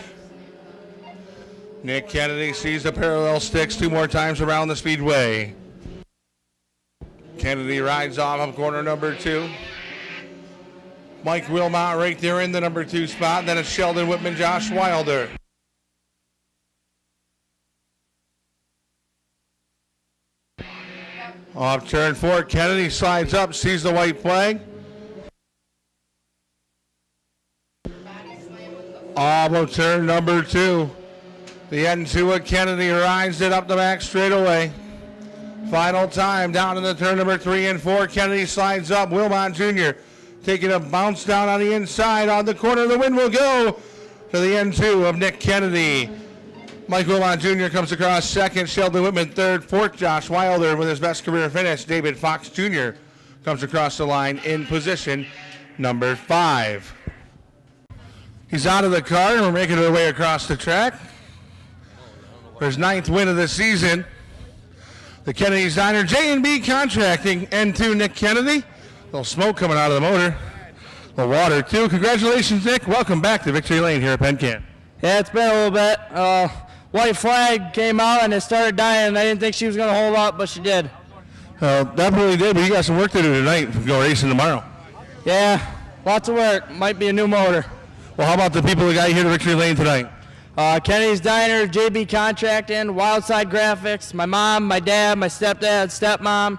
Nick Kennedy sees the parallel sticks 2 more times around the speedway. Kennedy rides off of corner number 2. Mike Wilmot right there in the number 2 spot. Then it's Sheldon Whitman, Josh Wilder. Off turn 4, Kennedy slides up, sees the white flag. Off of turn number 2. The N2 of Kennedy rides it up the back straightaway. Final time down in the turn number 3 and 4. Kennedy slides up. Wilmot Jr. taking a bounce down on the inside on the corner. The win will go to the N2 of Nick Kennedy. Mike Wilmot Jr. comes across second. Sheldon Whitman third. Fourth, Josh Wilder with his best career finish. David Fox Jr. comes across the line in position number 5. He's out of the car and we're making our way across the track for his 9th win of the season. The Kennedy's Diner J&B Contracting, N2 Nick Kennedy. A little smoke coming out of the motor. A little water too. Congratulations, Nick. Welcome back to Victory Lane here at Penn Can. Yeah, it's been a little bit. White flag came out and it started dying. I didn't think she was going to hold up, but she did. Definitely did, but you got some work to do tonight. Go racing tomorrow. Yeah, lots of work. Might be a new motor. Well, how about the people that got you here to Victory Lane tonight? Kennedy's Diner, JB Contracting, Wildside Graphics, my mom, my dad, my stepdad, stepmom,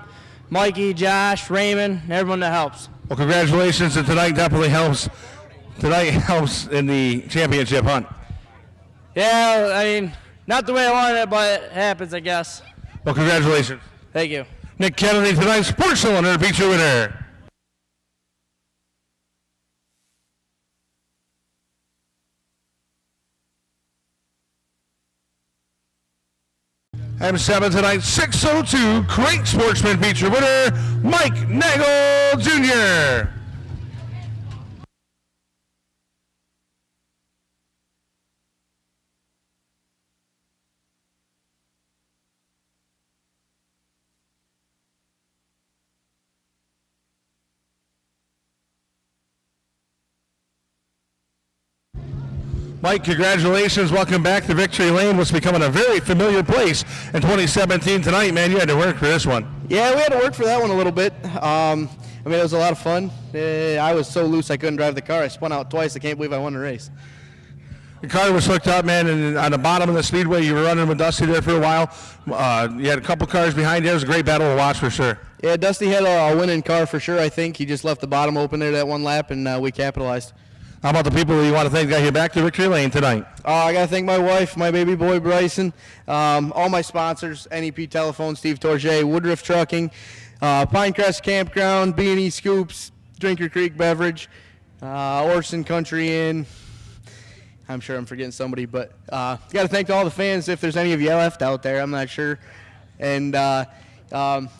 Mikey, Josh, Raymond, everyone that helps. Well, congratulations, and tonight definitely helps. Tonight helps in the championship hunt. Yeah, I mean, not the way I wanted it, but it happens, I guess. Well, congratulations. Thank you. Nick Kennedy, tonight's Sports Cylinder feature winner. M7 tonight, 602 Crate Sportsman feature winner, Mike Nagel Jr. Mike, congratulations. Welcome back to Victory Lane, what's becoming a very familiar place in 2017 tonight. Man, you had to work for this one. Yeah, we had to work for that one a little bit. I mean, it was a lot of fun. I was so loose I couldn't drive the car. I spun out twice. I can't believe I won the race. The car was hooked up, man, and on the bottom of the speedway, you were running with Dusty there for a while. You had a couple cars behind you. It was a great battle to watch for sure. Yeah, Dusty had a winning car for sure, I think. He just left the bottom open there that one lap, and we capitalized. How about the people that you want to thank got you back to Victory Lane tonight? I got to thank my wife, my baby boy Bryson, all my sponsors, NEP Telephone, Steve Torget, Woodruff Trucking, Pinecrest Campground, B&E Scoops, Drinker Creek Beverage, Orson Country Inn. I'm sure I'm forgetting somebody, but got to thank all the fans if there's any of you left out there. I'm not sure. And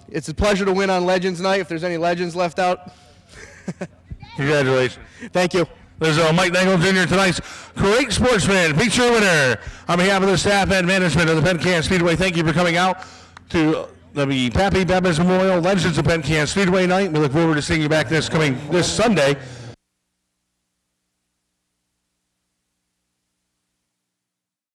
it's a pleasure to win on Legends Night if there's any Legends left out. Congratulations. Thank you. There's Mike Nagel Jr., tonight's Great Sportsman feature winner. On behalf of the staff and management of the Penn Can Speedway, thank you for coming out to the Pappy Bebbins Memorial Legends of Penn Can Speedway night. We look forward to seeing you back this Sunday